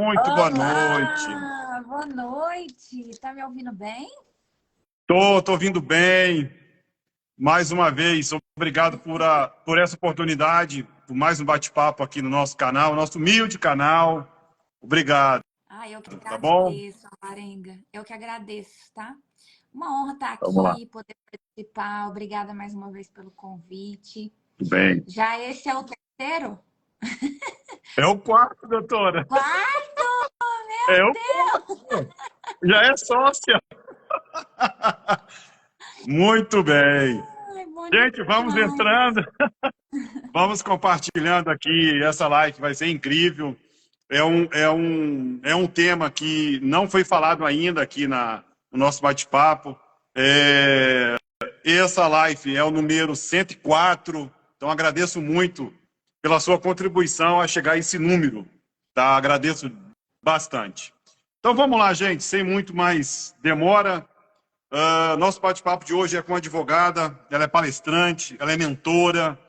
muito boa noite. Olá, boa noite. Tá me ouvindo bem? Tô ouvindo bem. Mais uma vez, obrigado por essa oportunidade, por mais um bate-papo aqui no nosso canal, nosso humilde canal. Obrigado, Eu que tá bom? agradeço, Arenga. Eu que agradeço, tá? Uma honra estar Vamos lá. aqui, poder participar. Obrigada mais uma vez pelo convite. Tudo bem. Já esse é o terceiro? É o quarto, doutora. Quarto! É Meu o Deus! quarto. Já é sócia. Muito bem. Ai, bom Gente, vamos demais. entrando. Vamos compartilhando aqui. Essa live vai ser incrível. É um tema que não foi falado ainda aqui no nosso bate-papo. Essa live é o número 104. Então, agradeço muito pela sua contribuição a chegar a esse número. Tá? Agradeço bastante. Então, vamos lá, gente. Sem muito mais demora. Nosso bate-papo de hoje é com a advogada. Ela é palestrante, ela é mentora,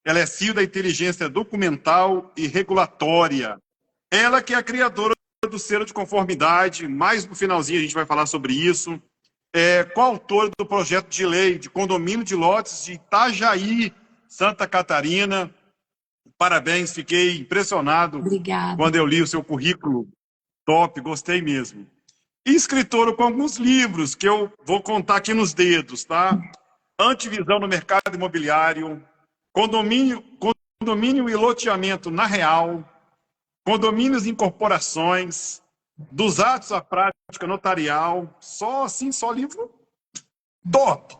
ela é CEO da inteligência documental e regulatória. Ela que é a criadora do selo de conformidade. Mais no finalzinho a gente vai falar sobre isso. É coautora do projeto de lei de condomínio de lotes de Itajaí, Santa Catarina. Parabéns, fiquei impressionado Obrigada. quando eu li o seu currículo. Top, gostei mesmo. E escritora com alguns livros que eu vou contar aqui nos dedos, tá? Antivisão no mercado imobiliário, condomínio e loteamento na real, condomínios e incorporações, dos atos à prática notarial, só livro top.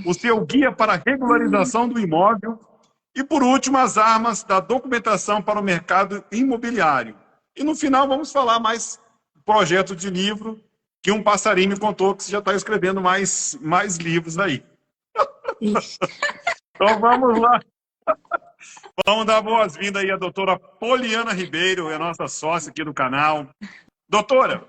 O seu guia para a regularização do imóvel e, por último, as armas da documentação para o mercado imobiliário. E, no final, vamos falar mais projeto de livro que um passarinho me contou que você já está escrevendo mais livros aí. Ixi. Então, vamos lá. Vamos dar boas-vindas aí à doutora Poliana Ribeiro, é a nossa sócia aqui do canal. Doutora,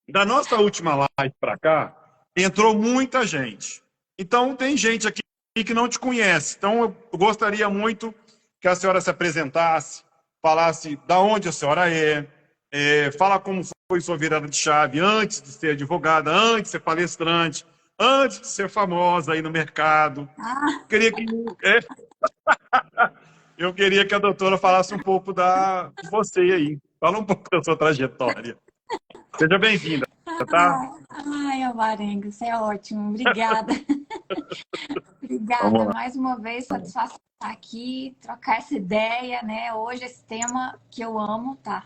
da nossa última live para cá, entrou muita gente. Então, tem gente aqui que não te conhece. Então, eu gostaria muito que a senhora se apresentasse, falasse da onde a senhora fala como foi sua virada de chave antes de ser advogada, antes de ser palestrante, antes de ser famosa aí no mercado. Queria que, eu queria que a doutora falasse um pouco de você aí. Fala um pouco da sua trajetória. Seja bem-vinda, tá? Ai, Alvarenga, isso é ótimo. Obrigada. Vamos Obrigada. lá. Mais uma vez, satisfação estar aqui, trocar essa ideia, né? Hoje, esse tema que eu amo, tá?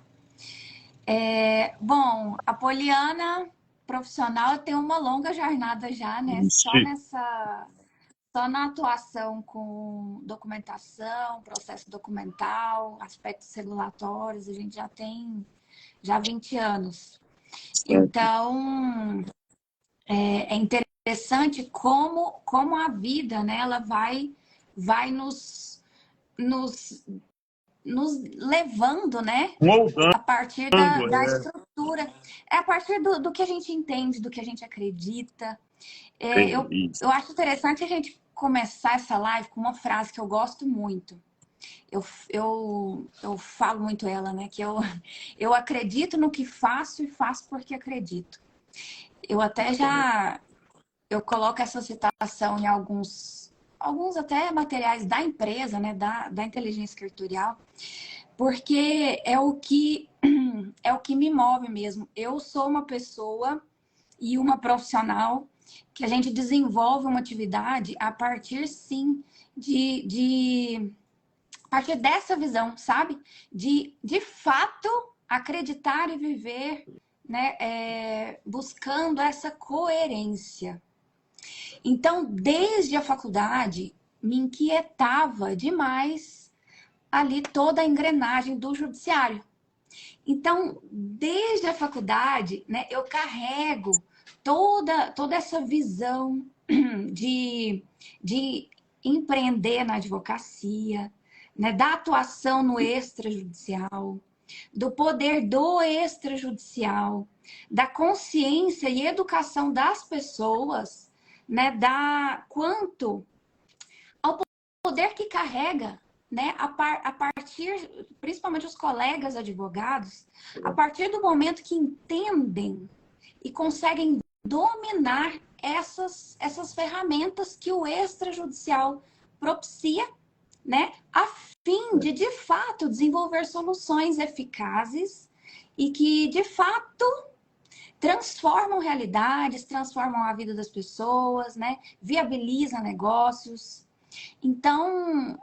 Bom, a Poliana profissional tem uma longa jornada já, né? Ixi. Só na atuação com documentação, processo documental, aspectos regulatórios, a gente já tem 20 anos. Então, é interessante como a vida, né, ela vai nos levando, né, Moldando, a partir da estrutura, a partir do que a gente entende, do que a gente acredita. Isso. Eu acho interessante a gente começar essa live com uma frase que eu gosto muito. Eu falo muito ela, né, que eu acredito no que faço e faço porque acredito. Eu até eu coloco essa citação em alguns até materiais da empresa, né, da inteligência escritorial, porque é o que me move mesmo. Eu sou uma pessoa e uma profissional que a gente desenvolve uma atividade a partir, sim, a partir dessa visão, sabe? De fato acreditar e viver, né, buscando essa coerência. Então, desde a faculdade, me inquietava demais ali toda a engrenagem do judiciário. Então, desde a faculdade, né, eu carrego toda essa visão de empreender na advocacia, né, da atuação no extrajudicial, do poder do extrajudicial, da consciência e educação das pessoas, né, quanto ao poder que carrega, né, a partir partir, principalmente os colegas advogados, a partir do momento que entendem e conseguem dominar essas ferramentas que o extrajudicial propicia, né, a fim de fato, desenvolver soluções eficazes e que, de fato, transformam realidades, transformam a vida das pessoas, né, viabilizam negócios. Então,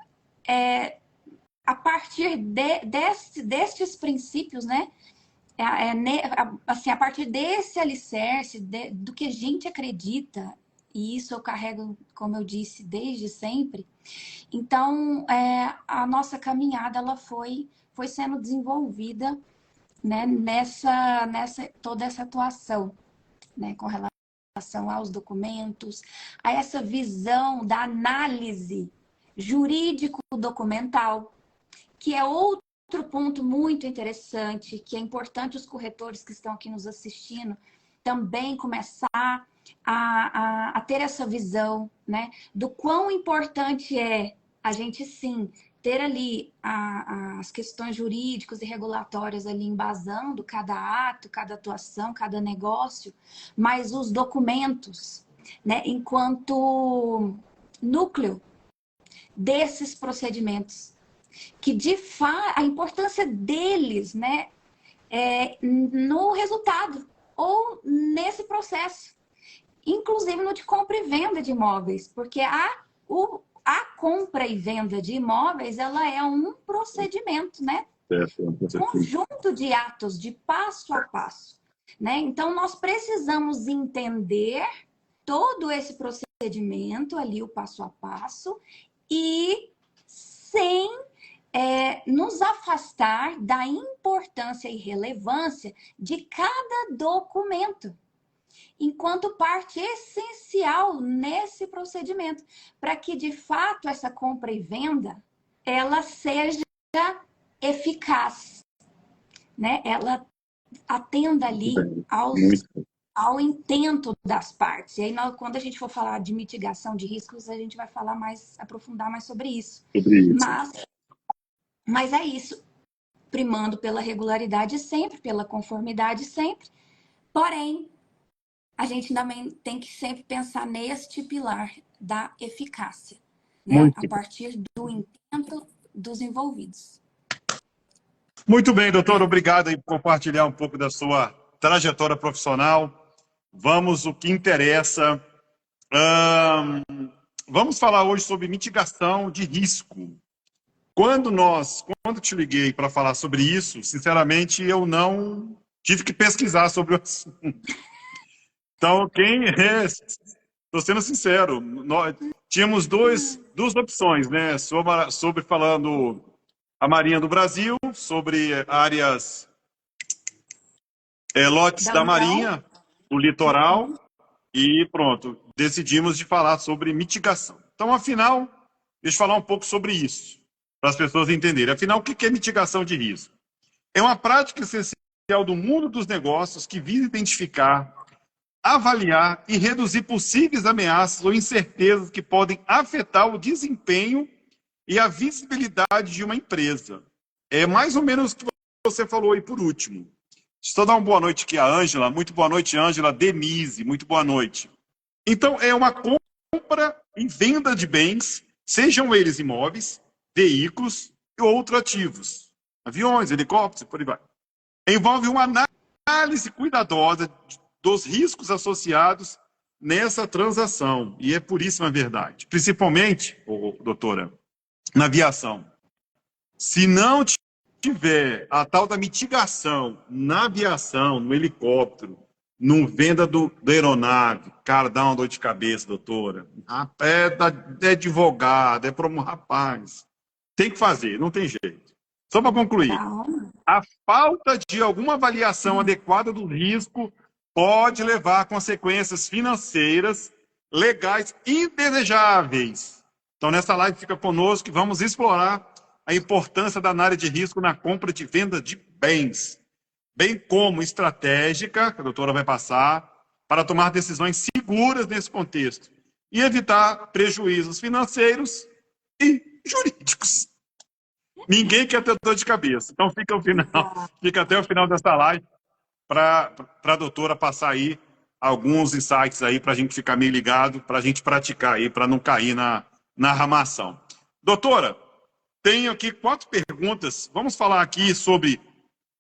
a partir destes princípios, né, assim, a partir desse alicerce, do que a gente acredita, e isso eu carrego, como eu disse, desde sempre. Então, a nossa caminhada ela foi sendo desenvolvida, né, nessa toda essa atuação, né, com relação aos documentos, a essa visão da análise jurídico-documental, que é outro ponto muito interessante, que é importante os corretores que estão aqui nos assistindo também começar a ter essa visão, né, do quão importante é a gente, sim, ter ali as questões jurídicas e regulatórias ali embasando cada ato, cada atuação, cada negócio, mas os documentos, né, enquanto núcleo desses procedimentos, que de fato a importância deles, né, no resultado ou nesse processo, inclusive no de compra e venda de imóveis, porque a compra e venda de imóveis ela é um procedimento, né, conjunto de atos, de passo a passo, né? Então nós precisamos entender todo esse procedimento ali, o passo a passo, e sem nos afastar da importância e relevância de cada documento, enquanto parte essencial nesse procedimento, para que, de fato, essa compra e venda, ela seja eficaz, né? Ela atenda ali ao intento das partes. E aí, quando a gente for falar de mitigação de riscos, a gente vai falar aprofundar mais sobre isso. Mas é isso, primando pela regularidade sempre, pela conformidade sempre. Porém, a gente também tem que sempre pensar neste pilar da eficácia, né? A partir do intento dos envolvidos. Muito bem, doutor. Obrigado aí por compartilhar um pouco da sua trajetória profissional. Vamos ao que interessa. Vamos falar hoje sobre mitigação de risco. Quando te liguei para falar sobre isso, sinceramente, eu não tive que pesquisar sobre o assunto. Então, estou sendo sincero, nós tínhamos duas opções, né? Sobre falando a Marinha do Brasil, sobre áreas, lotes da Marinha, do litoral, e pronto, decidimos de falar sobre mitigação. Então, afinal, deixa eu falar um pouco sobre isso, para as pessoas entenderem. Afinal, o que é mitigação de risco? É uma prática essencial do mundo dos negócios que visa identificar, avaliar e reduzir possíveis ameaças ou incertezas que podem afetar o desempenho e a visibilidade de uma empresa. É mais ou menos o que você falou aí por último. Deixa eu dar uma boa noite aqui a Ângela. Muito boa noite, Ângela. Denise, muito boa noite. Então, é uma compra e venda de bens, sejam eles imóveis, veículos e outros ativos. Aviões, helicópteros, por aí vai. Envolve uma análise cuidadosa dos riscos associados nessa transação. E é puríssima verdade. Principalmente, doutora, na aviação. Se não tiver a tal da mitigação na aviação, no helicóptero, no venda da aeronave, cara, dá uma dor de cabeça, doutora. É advogado, é para um rapaz. Tem que fazer, não tem jeito. Só para concluir, a falta de alguma avaliação adequada do risco pode levar a consequências financeiras, legais indesejáveis. Então, nessa live, fica conosco que vamos explorar a importância da análise de risco na compra e venda de bens, bem como estratégica, que a doutora vai passar, para tomar decisões seguras nesse contexto e evitar prejuízos financeiros e jurídicos. Ninguém quer ter dor de cabeça. Então fica, fica até o final dessa live para a doutora passar aí alguns insights aí para a gente ficar meio ligado, para a gente praticar aí, para não cair na ramação. Doutora, tenho aqui 4 perguntas. Vamos falar aqui sobre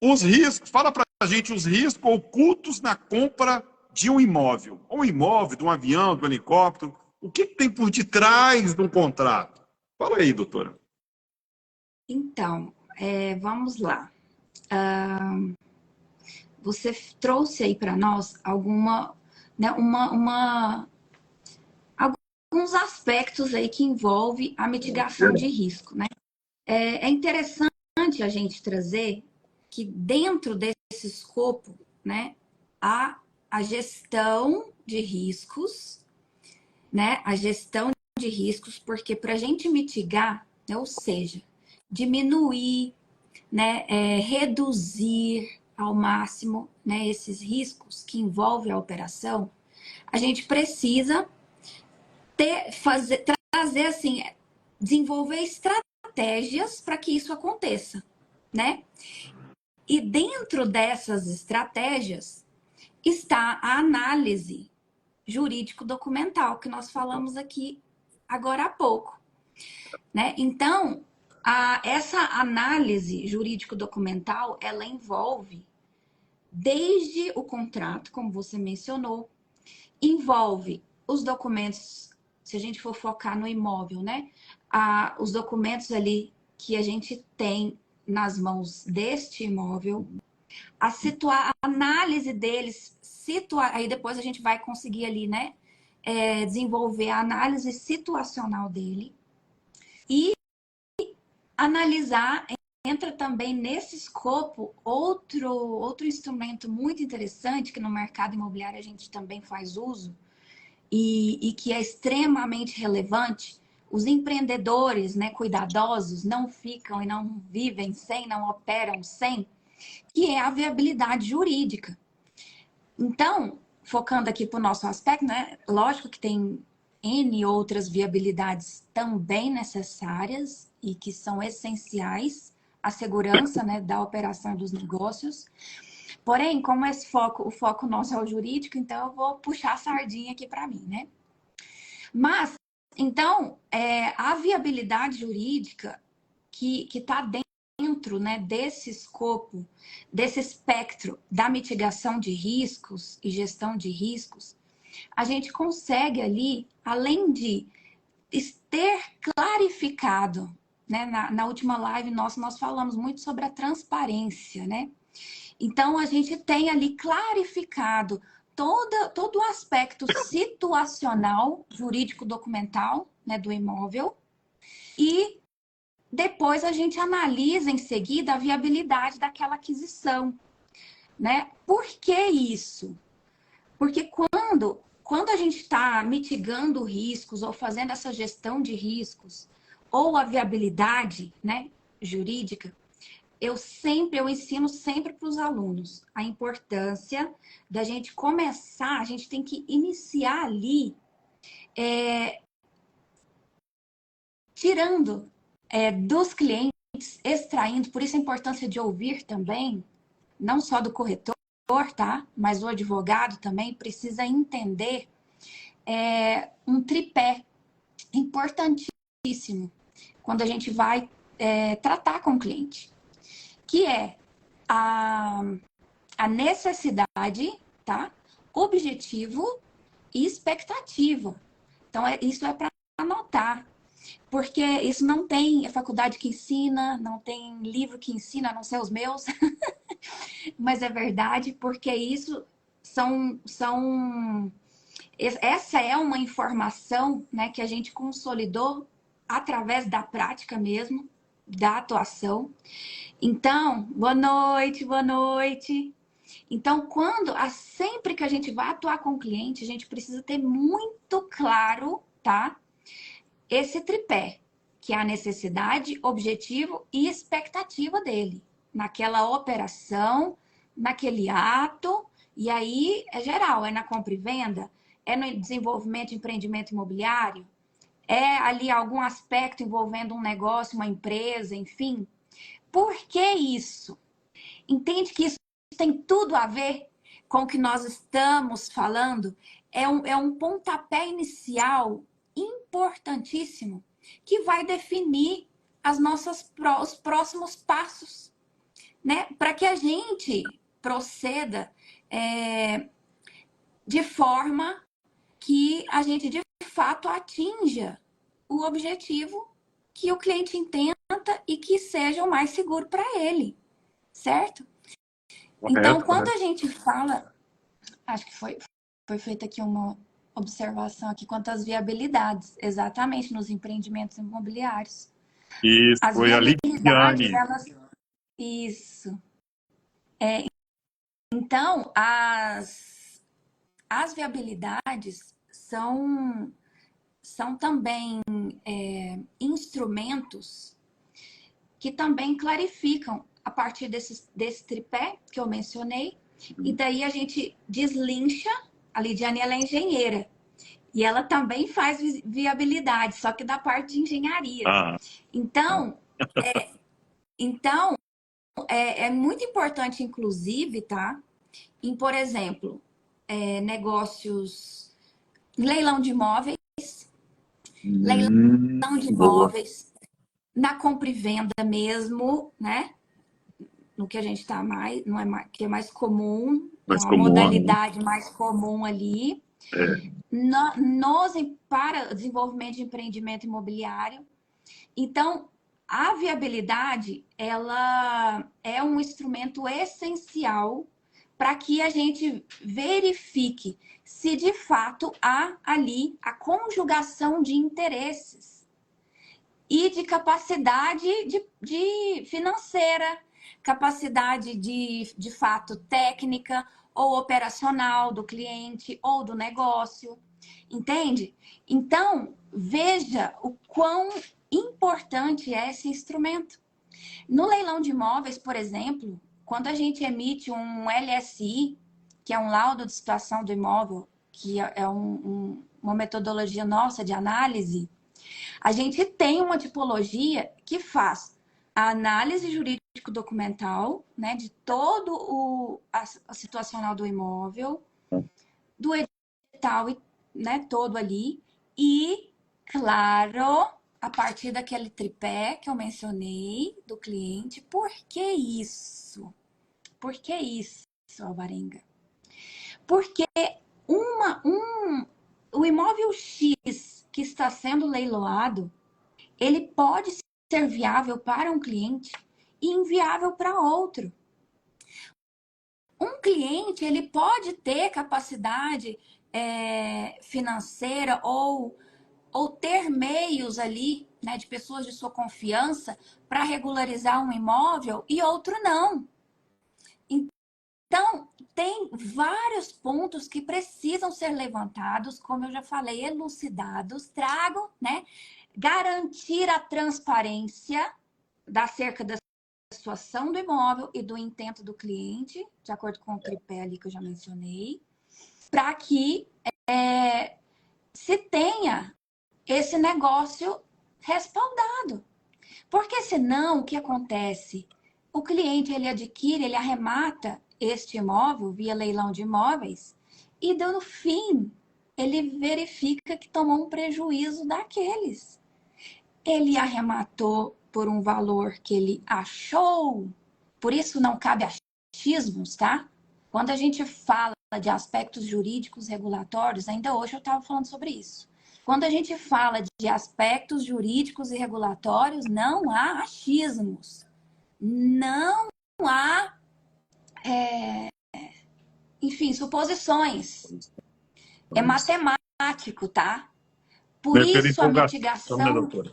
os riscos. Fala para a gente os riscos ocultos na compra de um imóvel. Um imóvel, de um avião, de um helicóptero. O que tem por detrás de um contrato? Fala aí, doutora. Então, vamos lá. Você trouxe aí para nós né, alguns aspectos aí que envolve a mitigação de risco, né? É interessante a gente trazer que dentro desse escopo, né, há a gestão de riscos, né? A gestão de riscos, porque para a gente mitigar, né, ou seja, diminuir, né, reduzir ao máximo, né, esses riscos que envolvem a operação, a gente precisa trazer assim, desenvolver estratégias para que isso aconteça, né? E dentro dessas estratégias está a análise jurídico-documental que nós falamos aqui agora há pouco, né? Então, essa análise jurídico-documental, ela envolve desde o contrato, como você mencionou, envolve os documentos, se a gente for focar no imóvel, né? Os documentos ali que a gente tem nas mãos deste imóvel, a análise deles, aí depois a gente vai conseguir ali, né? Desenvolver a análise situacional dele e analisar. Entra também nesse escopo outro instrumento muito interessante que no mercado imobiliário a gente também faz uso e que é extremamente relevante. Os empreendedores, né, cuidadosos não ficam e não vivem sem, não operam sem, que é a viabilidade jurídica. Então, focando aqui para o nosso aspecto, né, lógico que tem N outras viabilidades também necessárias e que são essenciais à segurança, né, da operação dos negócios. Porém, como o foco nosso é o jurídico, então eu vou puxar a sardinha aqui para mim, né? Mas, então, a viabilidade jurídica que está dentro, né, desse escopo, desse espectro da mitigação de riscos e gestão de riscos, a gente consegue ali, além de ter clarificado, né, na última live nossa, nós falamos muito sobre a transparência, né? Então, a gente tem ali clarificado todo o aspecto situacional, jurídico-documental, né, do imóvel. E depois a gente analisa em seguida a viabilidade daquela aquisição, né? Por que isso? Porque quando a gente está mitigando riscos ou fazendo essa gestão de riscos, ou a viabilidade, né, jurídica, eu ensino sempre para os alunos a importância da gente começar, a gente tem que iniciar ali tirando dos clientes, extraindo, por isso a importância de ouvir também, não só do corretor, tá? Mas o advogado também precisa entender um tripé importantíssimo quando a gente vai tratar com o cliente, que é a necessidade, tá? Objetivo e expectativa. Então, isso é para anotar. Porque isso não tem faculdade que ensina, não tem livro que ensina, a não ser os meus. Mas é verdade, porque isso essa é uma informação, né, que a gente consolidou através da prática mesmo, da atuação. Então, boa noite, boa noite. Então, sempre que a gente vai atuar com o cliente, a gente precisa ter muito claro, tá? Esse tripé, que é a necessidade, objetivo e expectativa dele, naquela operação, naquele ato, e aí é geral, é na compra e venda, é no desenvolvimento de empreendimento imobiliário, é ali algum aspecto envolvendo um negócio, uma empresa, enfim. Por que isso? Entende que isso tem tudo a ver com o que nós estamos falando? É um pontapé inicial importantíssimo que vai definir os próximos passos, né? Para que a gente proceda de forma que a gente, de fato, atinja o objetivo que o cliente entenda e que seja o mais seguro para ele, certo? Então, Correto, quando correto. a gente fala, acho que foi feita aqui uma observação aqui quanto às viabilidades, exatamente nos empreendimentos imobiliários. Isso, As foi a viabilidades, Lidiane. elas... Isso. Então, as viabilidades são também instrumentos que também clarificam a partir desse tripé que eu mencionei, e daí a gente deslincha. A Lidiane, ela é engenheira, e ela também faz viabilidade, só que da parte de engenharia. Ah, Então, então é muito importante, inclusive, tá? Em, por exemplo, negócios, leilão de imóveis, leilão de boa. imóveis, na compra e venda mesmo, né? No que a gente está mais, não é mais, que é mais comum, é Mais uma comum, né? modalidade mais comum ali. É. Para o desenvolvimento de empreendimento imobiliário. Então, a viabilidade, ela é um instrumento essencial para que a gente verifique se de fato há ali a conjugação de interesses e de capacidade de financeira, capacidade de fato técnica ou operacional do cliente ou do negócio, entende? Então, veja o quão importante é esse instrumento. No leilão de imóveis, por exemplo, quando a gente emite um LSI, que é um laudo de situação do imóvel, que é uma metodologia nossa de análise, a gente tem uma tipologia que faz a análise jurídico-documental, né, de todo a situacional do imóvel, do edital, né, todo ali, e, claro, a partir daquele tripé que eu mencionei do cliente. Por que isso? Por que isso, Alvarenga? Porque o imóvel X que está sendo leiloado, ele pode ser viável para um cliente e inviável para outro. Um cliente, ele pode ter capacidade financeira ou ter meios ali, né, de pessoas de sua confiança para regularizar um imóvel e outro não. Então, tem vários pontos que precisam ser levantados, como eu já falei, elucidados, trago, né, garantir a transparência acerca da situação do imóvel e do intento do cliente, de acordo com o tripé ali que eu já mencionei, para que se tenha esse negócio respaldado. Porque senão, o que acontece? O cliente, ele adquire, ele arremata este imóvel via leilão de imóveis e, no fim, ele verifica que tomou um prejuízo daqueles. Ele arrematou por um valor que ele achou. Por isso não cabe achismos, tá? Quando a gente fala de aspectos jurídicos regulatórios, ainda hoje eu estava falando sobre isso. Quando a gente fala de aspectos jurídicos e regulatórios, não há achismos. Não há, enfim, suposições. É matemático, tá? Não Por é pela isso a empolgação, né, mitigação, doutora?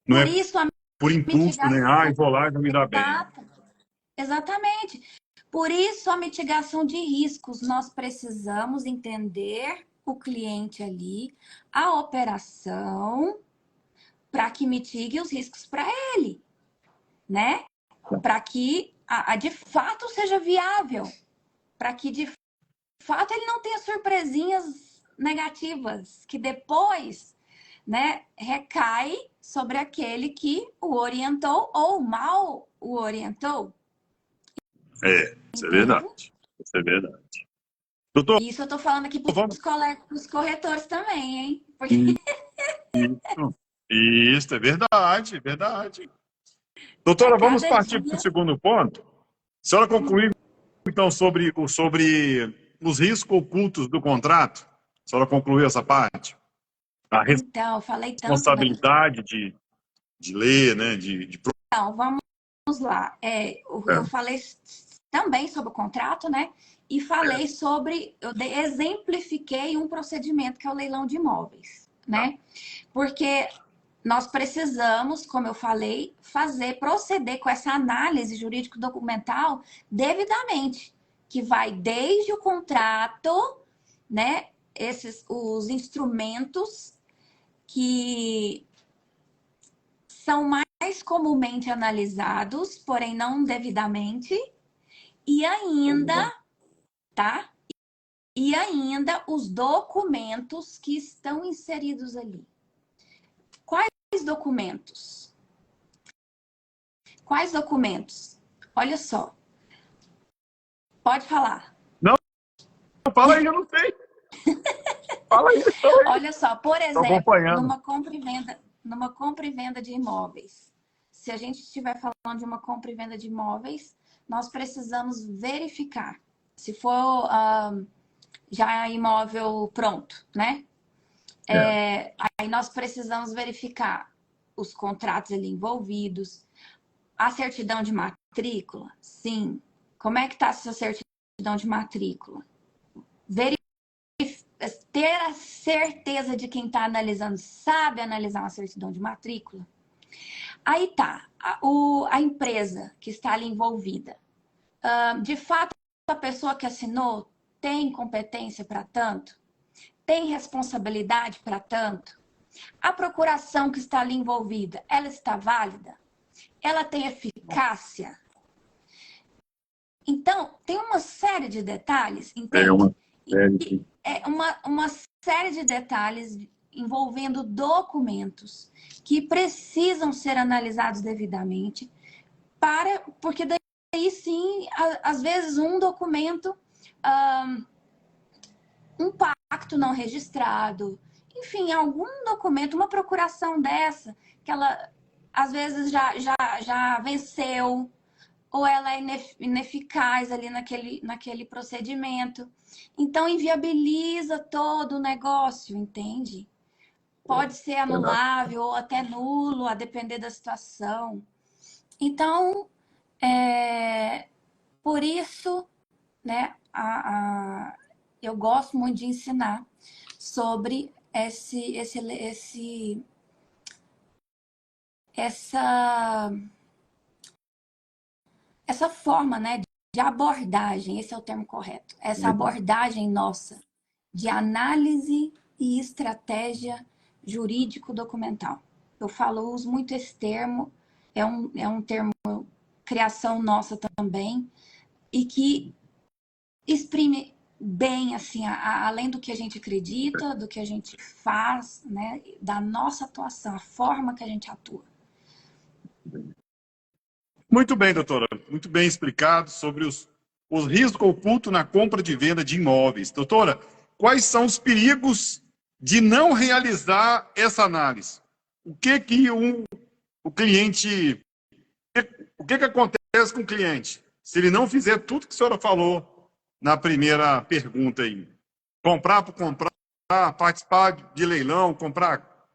Não por é isso a por impulso, né? Ah, mitigação. eu vou lá e vou me dar bem. Exato. Exatamente. Por isso, a mitigação de riscos, nós precisamos entender o cliente ali, a operação, para que mitigue os riscos para ele, né? Para que de fato seja viável, para que de fato ele não tenha surpresinhas negativas, que depois né, recai sobre aquele que o orientou ou mal o orientou. Isso é Entende? verdade. Isso é verdade. Doutor, Isso eu tô falando aqui para vamos. os corretores também, hein? Porque Isso, isso é verdade, é verdade. a Doutora, vamos cada partir para o dia. segundo ponto. A senhora concluiu, então, sobre os riscos ocultos do contrato? A senhora concluiu essa parte? A Então, eu falei tanto bem. responsabilidade de ler, né? Então, vamos lá. Eu falei também sobre o contrato, né? E falei sobre, exemplifiquei um procedimento que é o leilão de imóveis, né? Porque nós precisamos, como eu falei, proceder com essa análise jurídico-documental devidamente, que vai desde o contrato, né? Os instrumentos que são mais comumente analisados, porém não devidamente, e ainda, tá? E ainda os documentos que estão inseridos ali. Quais documentos? Quais documentos? Olha só. Pode falar. Não, fala aí, eu não sei. Fala aí, fala aí. Olha só, por Estou exemplo, acompanhando. numa compra e venda de imóveis. Se a gente estiver falando de uma compra e venda de imóveis, nós precisamos verificar se for já imóvel pronto, né? Aí nós precisamos verificar os contratos ali envolvidos, a certidão de matrícula, sim. Como é que está essa certidão de matrícula? Ter a certeza de quem está analisando sabe analisar uma certidão de matrícula. Aí tá, a empresa que está ali envolvida. De fato, a pessoa que assinou tem competência para tanto? Tem responsabilidade para tanto? A procuração que está ali envolvida, ela está válida? Ela tem eficácia? Então, tem uma série de detalhes, É entende? uma série. É uma série de detalhes envolvendo documentos que precisam ser analisados devidamente, porque daí sim, às vezes um documento, um pacto não registrado, enfim, algum documento, uma procuração dessa, que ela às vezes já venceu, ou ela é ineficaz ali naquele procedimento. Então, inviabiliza todo o negócio, entende? Pode ser anulável ou até nulo, a depender da situação. Então, por isso, né, eu gosto muito de ensinar sobre essa forma, né, de abordagem, esse é o termo correto, essa abordagem nossa de análise e estratégia jurídico-documental. Uso muito esse termo, é um termo criação nossa também, e que exprime bem, assim, além do que a gente acredita, do que a gente faz, né, da nossa atuação, a forma que a gente atua. Muito bem, doutora. Muito bem explicado sobre os riscos ocultos na compra de venda de imóveis. Doutora, quais são os perigos de não realizar essa análise? O que o cliente... O que acontece com o cliente se ele não fizer tudo que a senhora falou na primeira pergunta aí? Comprar por comprar, participar de leilão, comprar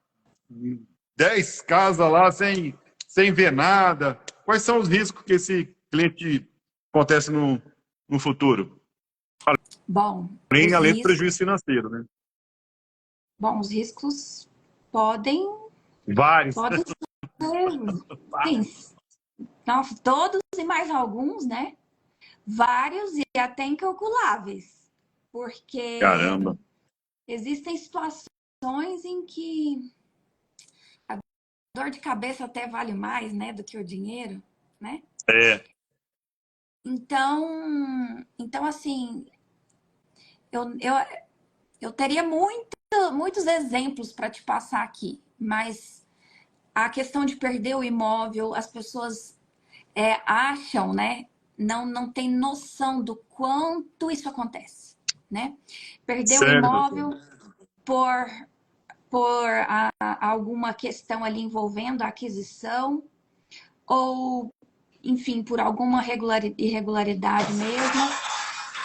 10 casas lá sem ver nada. Quais são os riscos que esse cliente acontece no futuro? Bom, Além do prejuízo financeiro, né? os riscos podem, Vários. podem ser, sim, nossa, todos e mais alguns, né? Vários e até incalculáveis, porque Caramba. existem situações em que a dor de cabeça até vale mais, né, do que o dinheiro, né? É. Então assim, eu teria muita muitos exemplos para te passar aqui, mas a questão de perder o imóvel, as pessoas acham, né? Não tem noção do quanto isso acontece, né? Perder o Sério, doutor? imóvel por, por alguma questão ali envolvendo a aquisição ou, enfim, por alguma irregularidade mesmo,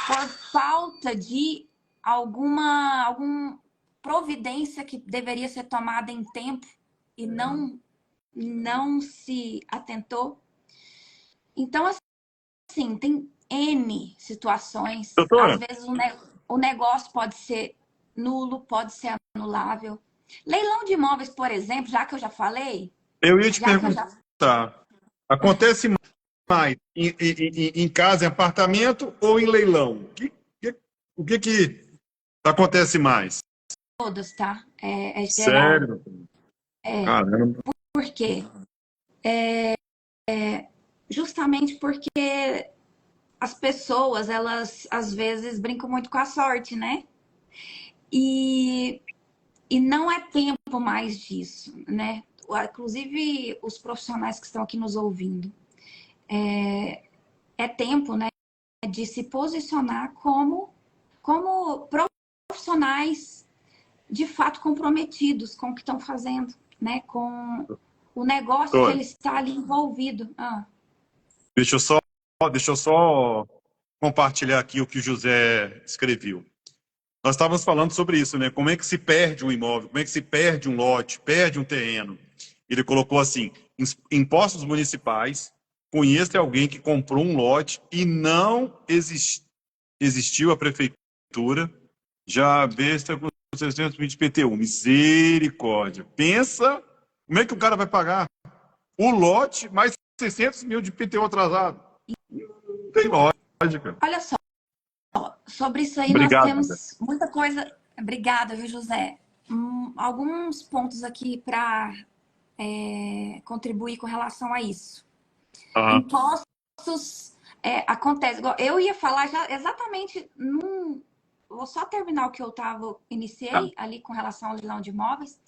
por falta de alguma providência que deveria ser tomada em tempo e não se atentou. Então, assim, tem N situações. Às Doutora, vezes o negócio pode ser nulo, pode ser anulável. Leilão de imóveis, por exemplo, já que eu já falei, eu ia te já que eu já... perguntar, acontece mais em casa, em apartamento ou em leilão? O que acontece mais? Todas, tá? É geral. Sério? Caramba. Por quê? Justamente porque as pessoas, elas às vezes brincam muito com a sorte, né? E, e não é tempo mais disso, né? Inclusive os profissionais que estão aqui nos ouvindo. É tempo, né, de se posicionar como profissionais de fato comprometidos com o que estão fazendo, né? Com o negócio que Doutora, ele está ali envolvido. deixa eu só, deixa eu só compartilhar aqui o que o José escreveu. Nós estávamos falando sobre isso, né? Como é que se perde um imóvel, como é que se perde um lote, perde um terreno. Ele colocou assim: impostos municipais. Conheço alguém que comprou um lote e não existiu a prefeitura. Já besta com 620 PTU. Misericórdia. Pensa, como é que o cara vai pagar? O lote mais 600 mil de PTU atrasado. Não tem lógica. Olha só, sobre isso aí nós Obrigado, José. temos muita coisa. Obrigada, viu, José? Alguns pontos aqui para contribuir com relação a isso. Aham. Impostos acontece. Eu ia falar já exatamente num. Vou só terminar o que eu Tá. iniciei ali com relação ao leilão de imóveis.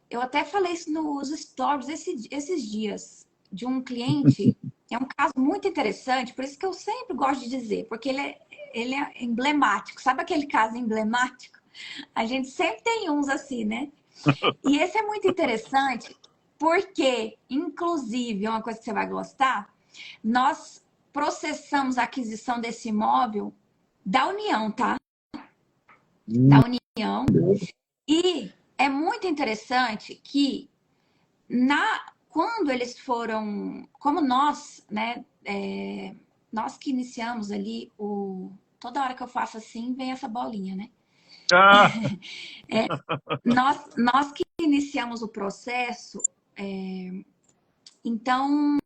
Eu até falei isso nos stories esses dias de um cliente. É um caso muito interessante, por isso que eu sempre gosto de dizer, porque ele é emblemático. Sabe aquele caso emblemático? A gente sempre tem uns assim, né? E esse é muito interessante, porque, inclusive, é uma coisa que você vai gostar, nós processamos a aquisição desse imóvel da União, tá? Da União. E é muito interessante que quando eles foram, como nós, né, nós que iniciamos ali toda hora que eu faço assim, vem essa bolinha, né? Ah, Nós que iniciamos o processo, então,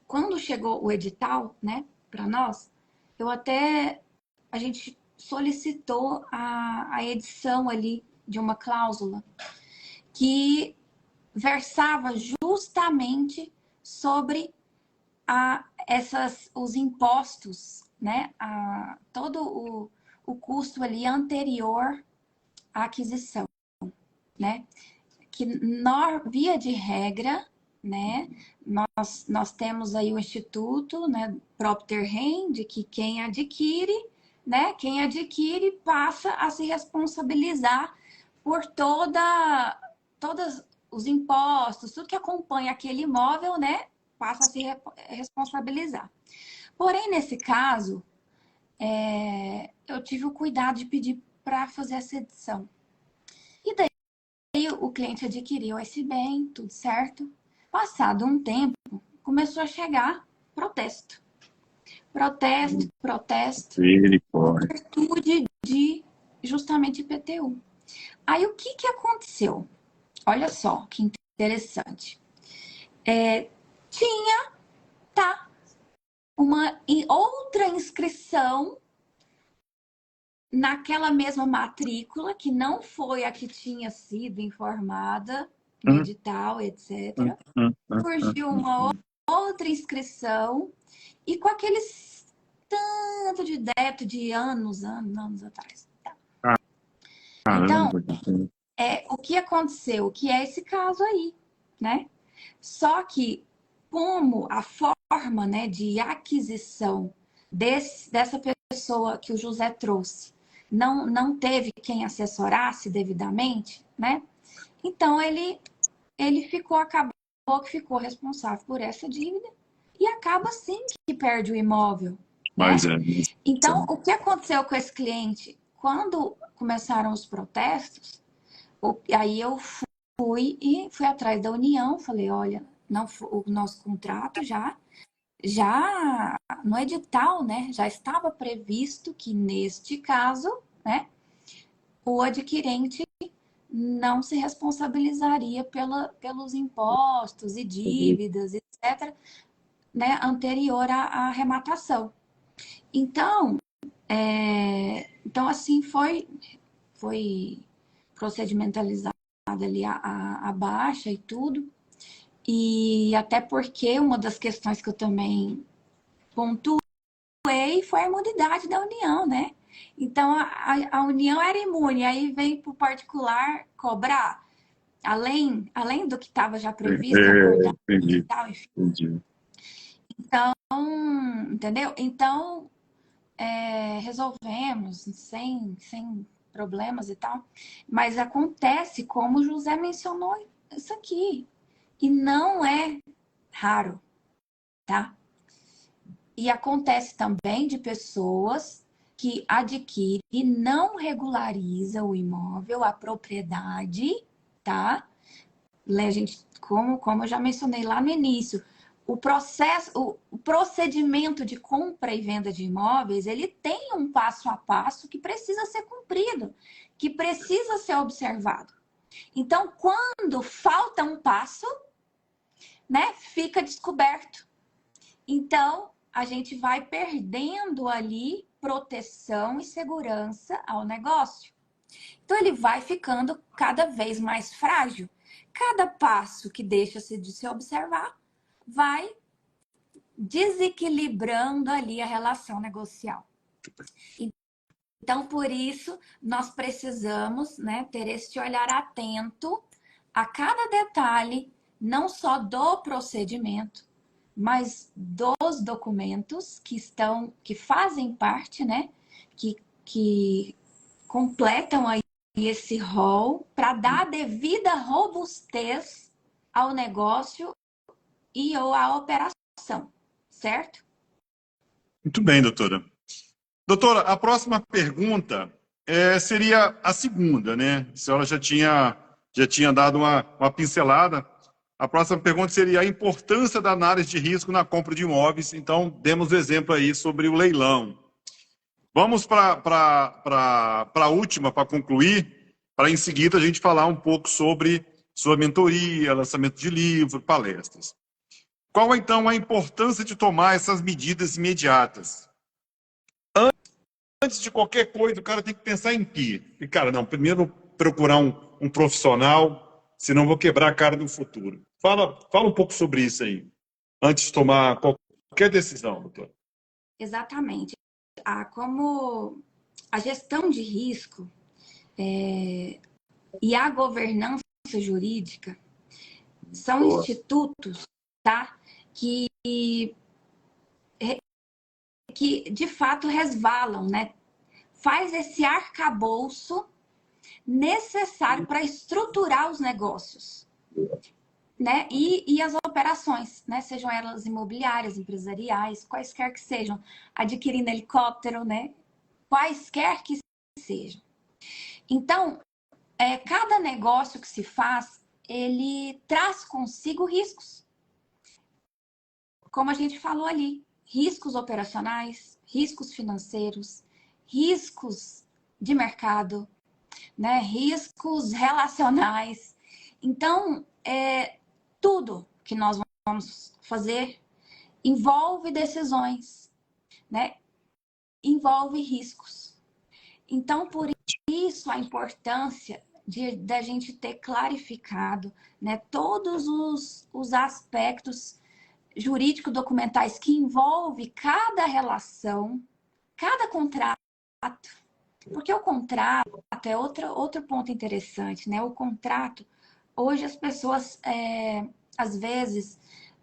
quando chegou o edital, né, para nós, a gente solicitou a edição ali de uma cláusula que versava justamente sobre os impostos, né? Todo o custo ali anterior à aquisição, né? Que via de regra, né? Nós temos aí o Instituto, né? Propter Rem, de que quem adquire, né? Quem adquire passa a se responsabilizar por todos os impostos, tudo que acompanha aquele imóvel, né? Passa a se responsabilizar. Porém, nesse caso, eu tive o cuidado de pedir para fazer essa edição. E daí o cliente adquiriu esse bem, tudo certo. Passado um tempo, começou a chegar protesto. Protesto, misericórdia. virtude de justamente IPTU. Aí o que aconteceu? Olha só que interessante. Tinha, tá, uma outra inscrição naquela mesma matrícula, que não foi a que tinha sido informada no Hum, edital, hum, etc. hum. Surgiu uma outra inscrição e com aqueles tanto de débito de anos atrás. Tá. Ah, Então, Caramba. o que aconteceu? Que é esse caso aí, né? Só que como a forma, né, de aquisição dessa pessoa que o José trouxe não teve quem assessorasse devidamente, né? Então ele acabou que ficou responsável por essa dívida e acaba sim que perde o imóvel, Mas né? é. Então, o que aconteceu com esse cliente? Quando começaram os protestos, aí eu fui atrás da União, falei, olha, não, o nosso contrato já no edital, né, já estava previsto que neste caso, né, o adquirente não se responsabilizaria pelos impostos e dívidas, etc., né, anterior à arrematação. Então, então assim foi procedimentalizada ali a baixa e tudo. E até porque uma das questões que eu também pontuei foi a imunidade da União, né? Então a União era imune, aí vem para o particular cobrar, além do que estava já previsto e acordado e Entendi, tal, enfim. entendi. Então, entendeu? Então, resolvemos sem problemas e tal. Mas acontece, como o José mencionou isso aqui, e não é raro, tá? E acontece também de pessoas que adquirem e não regulariza o imóvel, a propriedade, tá? Gente, como eu já mencionei lá no início, o procedimento de compra e venda de imóveis, ele tem um passo a passo que precisa ser cumprido, que precisa ser observado. Então, quando falta um passo, né, fica descoberto. Então, a gente vai perdendo ali proteção e segurança ao negócio. Então, ele vai ficando cada vez mais frágil. Cada passo que deixa-se de se observar vai desequilibrando ali a relação negocial. Então, por isso, nós precisamos, né, ter este olhar atento a cada detalhe, não só do procedimento, mas dos documentos que fazem parte, né, que completam aí esse rol para dar a devida robustez ao negócio e ou à operação, certo? Muito bem, doutora. Doutora, a próxima pergunta seria a segunda, né? A senhora já tinha dado uma pincelada. A próxima pergunta seria a importância da análise de risco na compra de imóveis. Então, demos o exemplo aí sobre o leilão. Vamos para a última, para concluir, para em seguida a gente falar um pouco sobre sua mentoria, lançamento de livro, palestras. Qual, então, a importância de tomar essas medidas imediatas? Antes de qualquer coisa, o cara tem que pensar em quê? E, cara, não, primeiro procurar um profissional, senão vou quebrar a cara no futuro. Fala um pouco sobre isso aí, antes de tomar qualquer decisão, doutor. Exatamente. Como a gestão de risco e a governança jurídica são Boa. institutos, tá? Que de fato resvalam, né? Faz esse arcabouço necessário para estruturar os negócios, né? E as operações, né? Sejam elas imobiliárias, empresariais, quaisquer que sejam, adquirindo helicóptero, né? Quaisquer que sejam. Então, cada negócio que se faz, ele traz consigo riscos. Como a gente falou ali, riscos operacionais, riscos financeiros, riscos de mercado, né? Riscos relacionais. Então, tudo que nós vamos fazer envolve decisões, né? Envolve riscos. Então, por isso a importância da gente ter clarificado, né, todos os aspectos jurídico-documentais que envolve cada relação, cada contrato, Porque o contrato é outro ponto interessante, né? O contrato, hoje as pessoas, às vezes,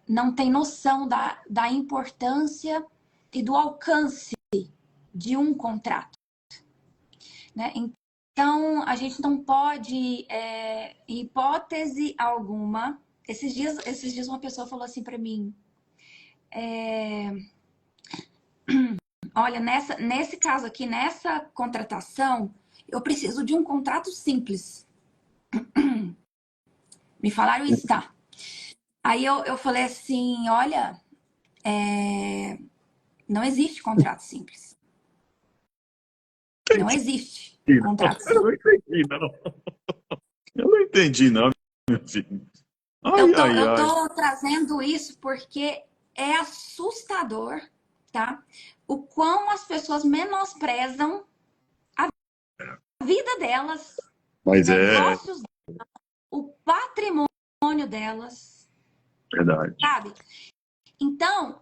não têm noção da importância e do alcance de um contrato, né? Então, a gente não pode, em hipótese alguma... Esses dias uma pessoa falou assim para mim, olha, nesse caso aqui, nessa contratação, eu preciso de um contrato simples. Me falaram isso, tá? Aí eu falei assim, olha, não existe contrato simples. Não existe contrato Eu não simples. entendi, não. Eu não entendi, não, meu filho. Ai, ai, Eu ai. tô trazendo isso porque é assustador, tá? O quão as pessoas menosprezam a vida delas, os Mas é negócios, o patrimônio delas, verdade. sabe? Então,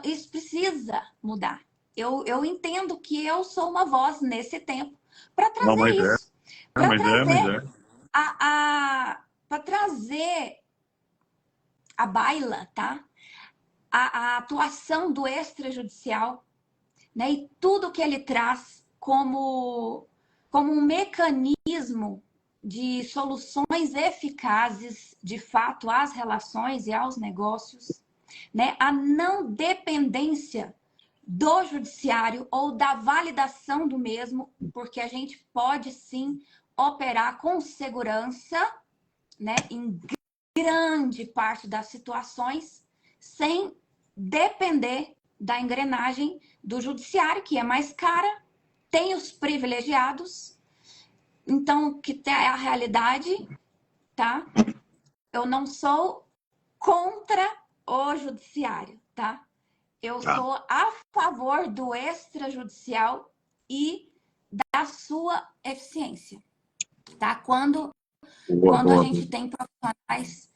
isso precisa mudar. Eu entendo que eu sou uma voz nesse tempo para Não, trazer isso, para mas trazer é. para trazer a baila, tá? A atuação do extrajudicial, né? E tudo que ele traz como um mecanismo de soluções eficazes, de fato, às relações e aos negócios, né? A não dependência do judiciário ou da validação do mesmo, porque a gente pode sim operar com segurança, né, em grande parte das situações, sem depender da engrenagem do judiciário, que é mais cara, tem os privilegiados. Então, que é a realidade, tá? Eu não sou contra o judiciário, tá? Eu Tá. sou a favor do extrajudicial e da sua eficiência, tá? Boa, Quando a boa, boa. gente tem profissionais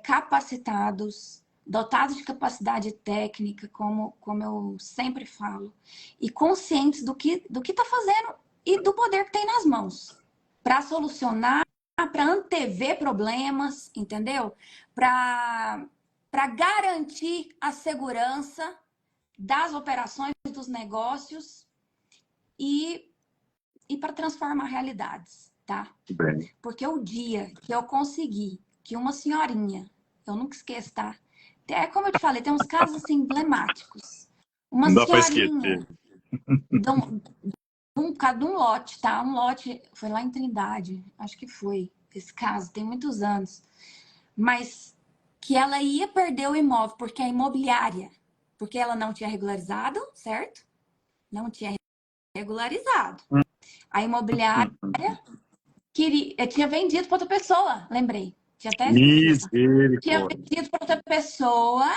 capacitados, dotados de capacidade técnica, como eu sempre falo, e conscientes do que está fazendo e do poder que tem nas mãos para solucionar, para antever problemas, entendeu? Para garantir a segurança das operações, dos negócios e para transformar realidades, tá? Tudo bem. Porque o dia que eu consegui que uma senhorinha, eu nunca esqueço, tá? É como eu te falei, tem uns casos assim emblemáticos. Uma Não dá para senhorinha esquecer. de um lote, tá? Um lote, foi lá em Trindade, acho que foi esse caso, tem muitos anos. Mas que ela ia perder o imóvel porque a imobiliária, porque ela não tinha regularizado, certo? Não tinha regularizado. A imobiliária tinha vendido para outra pessoa, lembrei. Tinha até esquecido de falar. Tinha Misericórdia. vendido para outra pessoa,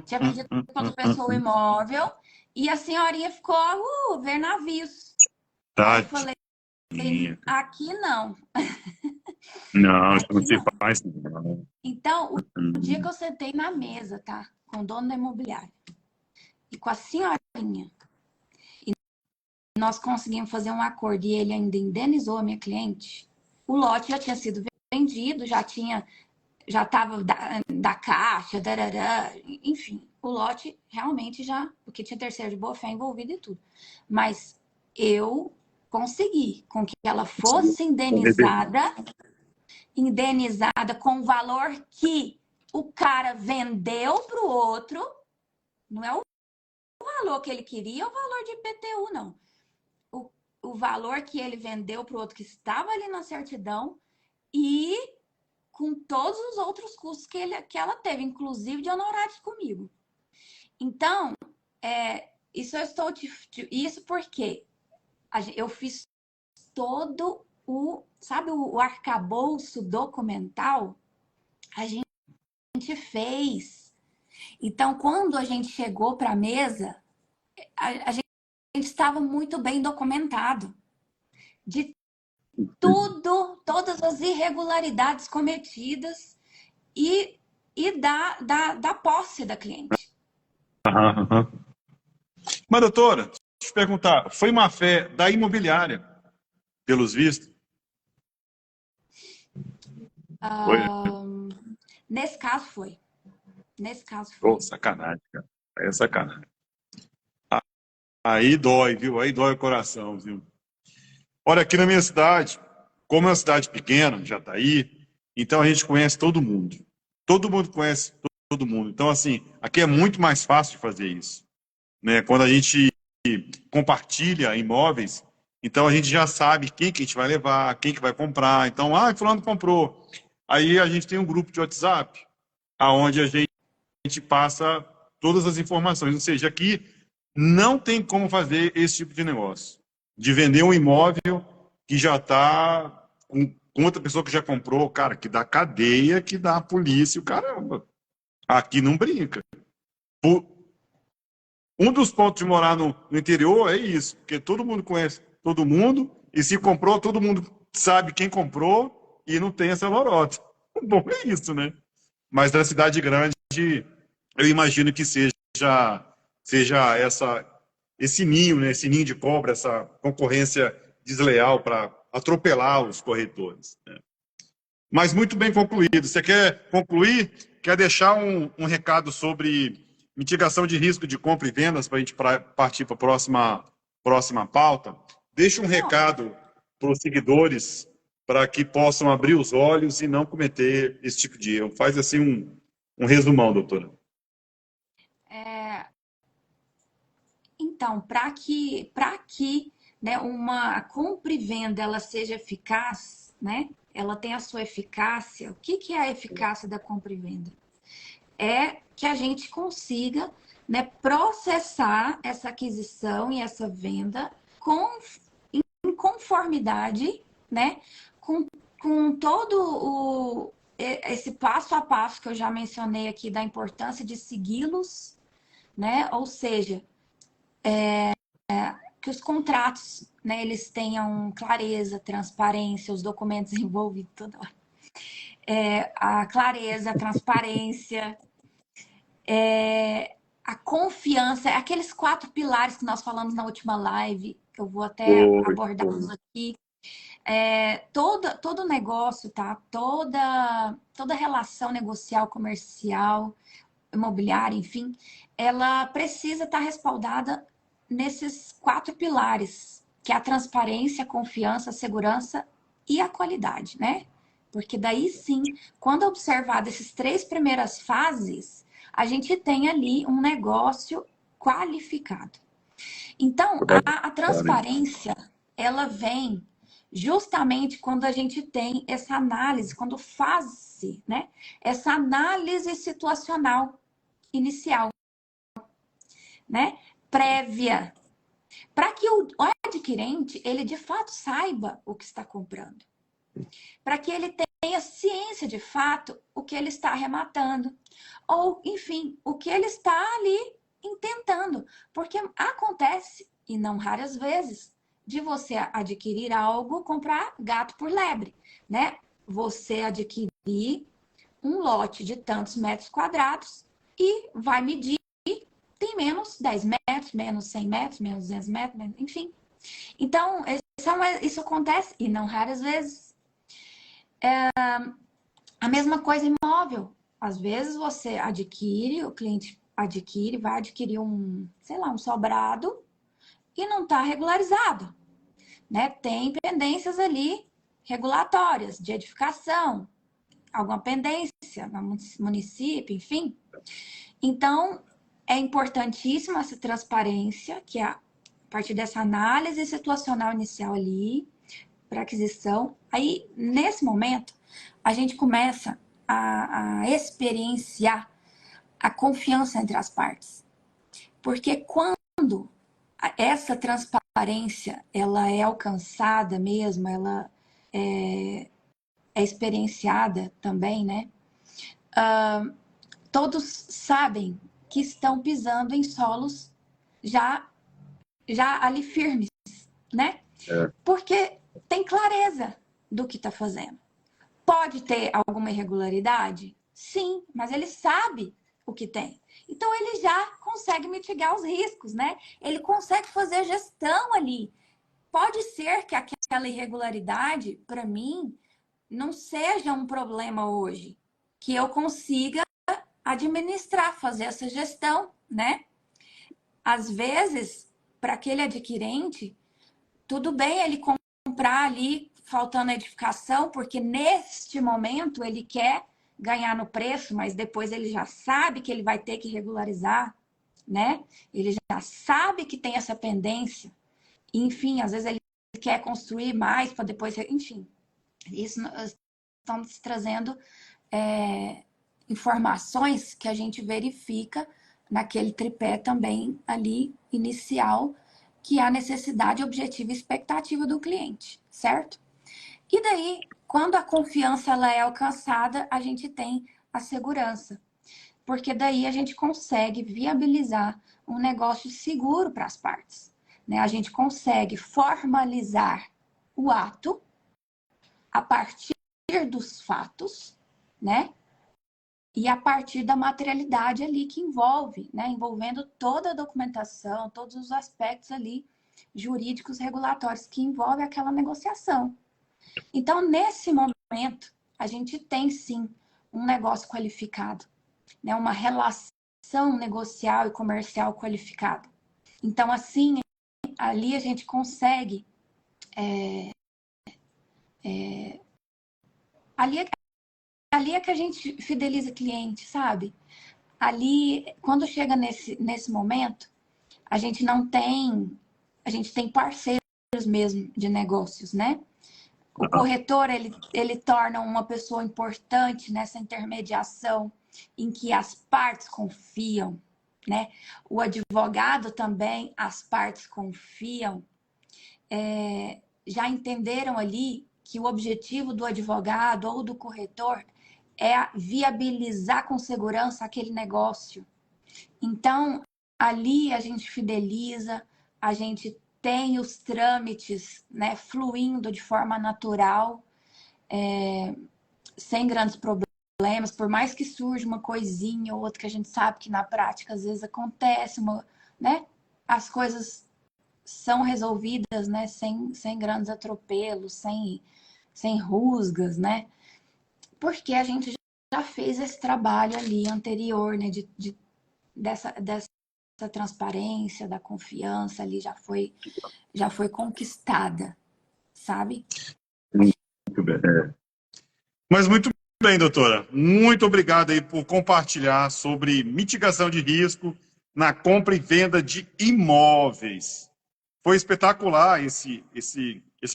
tinha vendido para outra pessoa o imóvel, e a senhorinha ficou ver navios. Aí eu falei, Tadinha. aqui não. Não, isso não Aqui se não. faz, não. Então, o dia que eu sentei na mesa, tá? Com o dono da imobiliária e com a senhorinha, e nós conseguimos fazer um acordo e ele ainda indenizou a minha cliente, o lote já tinha sido vendido, já estava da caixa, darará, enfim, o lote realmente já, porque tinha terceiro de boa-fé envolvido e tudo. Mas eu consegui com que ela fosse indenizada com o valor que o cara vendeu para o outro, não é o valor que ele queria, é o valor de IPTU, não. O valor que ele vendeu para o outro que estava ali na certidão e com todos os outros custos que ela teve, inclusive de honorários comigo. Então, isso eu estou isso porque eu fiz todo sabe, o arcabouço documental, a gente fez. Então, quando a gente chegou para a mesa, a gente estava muito bem documentado de todas as irregularidades cometidas e da posse da cliente. Aham, aham. Mas, doutora, deixa te perguntar, foi má fé da imobiliária, pelos vistos? Foi. Nesse caso foi. Nesse caso Ô, foi. sacanagem, cara. Aí é sacanagem. Aí dói, viu? Aí dói o coração, viu? Olha, aqui na minha cidade, como é uma cidade pequena, Jataí, então a gente conhece todo mundo. Todo mundo conhece todo mundo. Então, assim, aqui é muito mais fácil de fazer isso, né? Quando a gente compartilha imóveis, então a gente já sabe quem que a gente vai levar, quem que vai comprar. Então, fulano comprou. Aí a gente tem um grupo de WhatsApp, aonde a gente passa todas as informações. Ou seja, aqui não tem como fazer esse tipo de negócio. De vender um imóvel que já está com outra pessoa que já comprou, cara, que dá cadeia, que dá polícia, o caramba. Aqui não brinca. Um dos pontos de morar no interior é isso, porque todo mundo conhece todo mundo, e se comprou, todo mundo sabe quem comprou, e não tem essa lorota. O bom é isso, né? Mas na cidade grande, eu imagino que seja esse ninho, né? Esse ninho de cobra, essa concorrência desleal para atropelar os corretores, né? Mas muito bem concluído. Você quer concluir? Quer deixar um recado sobre mitigação de risco de compra e vendas para a gente partir para a próxima pauta? Deixa um Não, recado para os seguidores para que possam abrir os olhos e não cometer esse tipo de erro. Faz assim um resumão, doutora. então, para que né, uma compra e venda ela seja eficaz, né? Ela tem a sua eficácia. O que, que é a eficácia da compra e venda? É que a gente consiga, né, processar essa aquisição e essa venda em conformidade, né, com todo esse passo a passo que eu já mencionei aqui da importância de segui-los, né? Ou seja, que os contratos, né, eles tenham clareza, transparência, os documentos envolvidos, toda a clareza, a transparência, a confiança, aqueles 4 pilares que nós falamos na última live, que eu vou até Foi, abordá-los foi. aqui. Todo negócio, tá? Toda relação negocial, comercial, imobiliária, enfim, ela precisa estar respaldada nesses 4 pilares, que é a transparência, a confiança, a segurança e a qualidade, né? Porque daí sim, quando observado essas 3 primeiras fases, a gente tem ali um negócio qualificado. Então, a transparência, ela vem justamente quando a gente tem essa análise, quando faz-se, né? Essa análise situacional inicial, né? Prévia, para que o adquirente, ele de fato saiba o que está comprando. Para que ele tenha ciência de fato o que ele está arrematando. Ou, enfim, o que ele está ali intentando. Porque acontece, e não raras vezes, de você adquirir algo, comprar gato por lebre, né? Você adquirir um lote de tantos metros quadrados e vai medir, tem menos 10 metros, menos 100 metros, menos 200 metros, enfim. Então, isso acontece, e não raras vezes. A mesma coisa imóvel. Às vezes você adquire, o cliente adquire, vai adquirir sei lá, um sobrado e não está regularizado, né? Tem pendências ali regulatórias de edificação, alguma pendência no município, enfim. Então, é importantíssima essa transparência, que é a partir dessa análise situacional inicial ali, para aquisição. Aí, nesse momento, a gente começa a experienciar a confiança entre as partes. Porque quando essa transparência ela é alcançada mesmo, ela é experienciada também, né? Todos sabem que estão pisando em solos já ali firmes, né? É. Porque tem clareza do que está fazendo. Pode ter alguma irregularidade? Sim, mas ele sabe o que tem. Então, ele já consegue mitigar os riscos, né? Ele consegue fazer gestão ali. Pode ser que aquela irregularidade, para mim, não seja um problema hoje. Que eu consiga administrar, fazer essa gestão, né? Às vezes, para aquele adquirente, tudo bem ele comprar ali faltando edificação, porque neste momento ele quer ganhar no preço, mas depois ele já sabe que ele vai ter que regularizar, né? Ele já sabe que tem essa pendência. Enfim, às vezes ele quer construir mais para depois... Enfim, isso estamos trazendo informações que a gente verifica naquele tripé também ali inicial, que é a necessidade, objetivo e expectativa do cliente, certo? E daí, quando a confiança ela é alcançada, a gente tem a segurança. Porque daí a gente consegue viabilizar um negócio seguro para as partes, né? A gente consegue formalizar o ato a partir dos fatos, né? E a partir da materialidade ali que envolve, né? Envolvendo toda a documentação, todos os aspectos ali jurídicos regulatórios que envolvem aquela negociação. Então, nesse momento, a gente tem sim um negócio qualificado, né? Uma relação negocial e comercial qualificada. Então, assim, ali a gente consegue ali é que a gente fideliza cliente, sabe? Ali, quando chega nesse momento, a gente não tem... A gente tem parceiros mesmo de negócios, né? O corretor, ele torna uma pessoa importante nessa intermediação em que as partes confiam, né? O advogado também, as partes confiam. Já entenderam ali que o objetivo do advogado ou do corretor é viabilizar com segurança aquele negócio. Então, ali a gente fideliza, a gente tem os trâmites, né, fluindo de forma natural, sem grandes problemas, por mais que surja uma coisinha ou outra que a gente sabe que na prática às vezes acontece, né? As coisas são resolvidas, né, sem grandes atropelos, sem rusgas, né? Porque a gente já fez esse trabalho ali anterior, né, dessa transparência, da confiança ali já foi conquistada, sabe? Muito bem. Mas muito bem, doutora. Muito obrigado aí por compartilhar sobre mitigação de risco na compra e venda de imóveis. Foi espetacular esse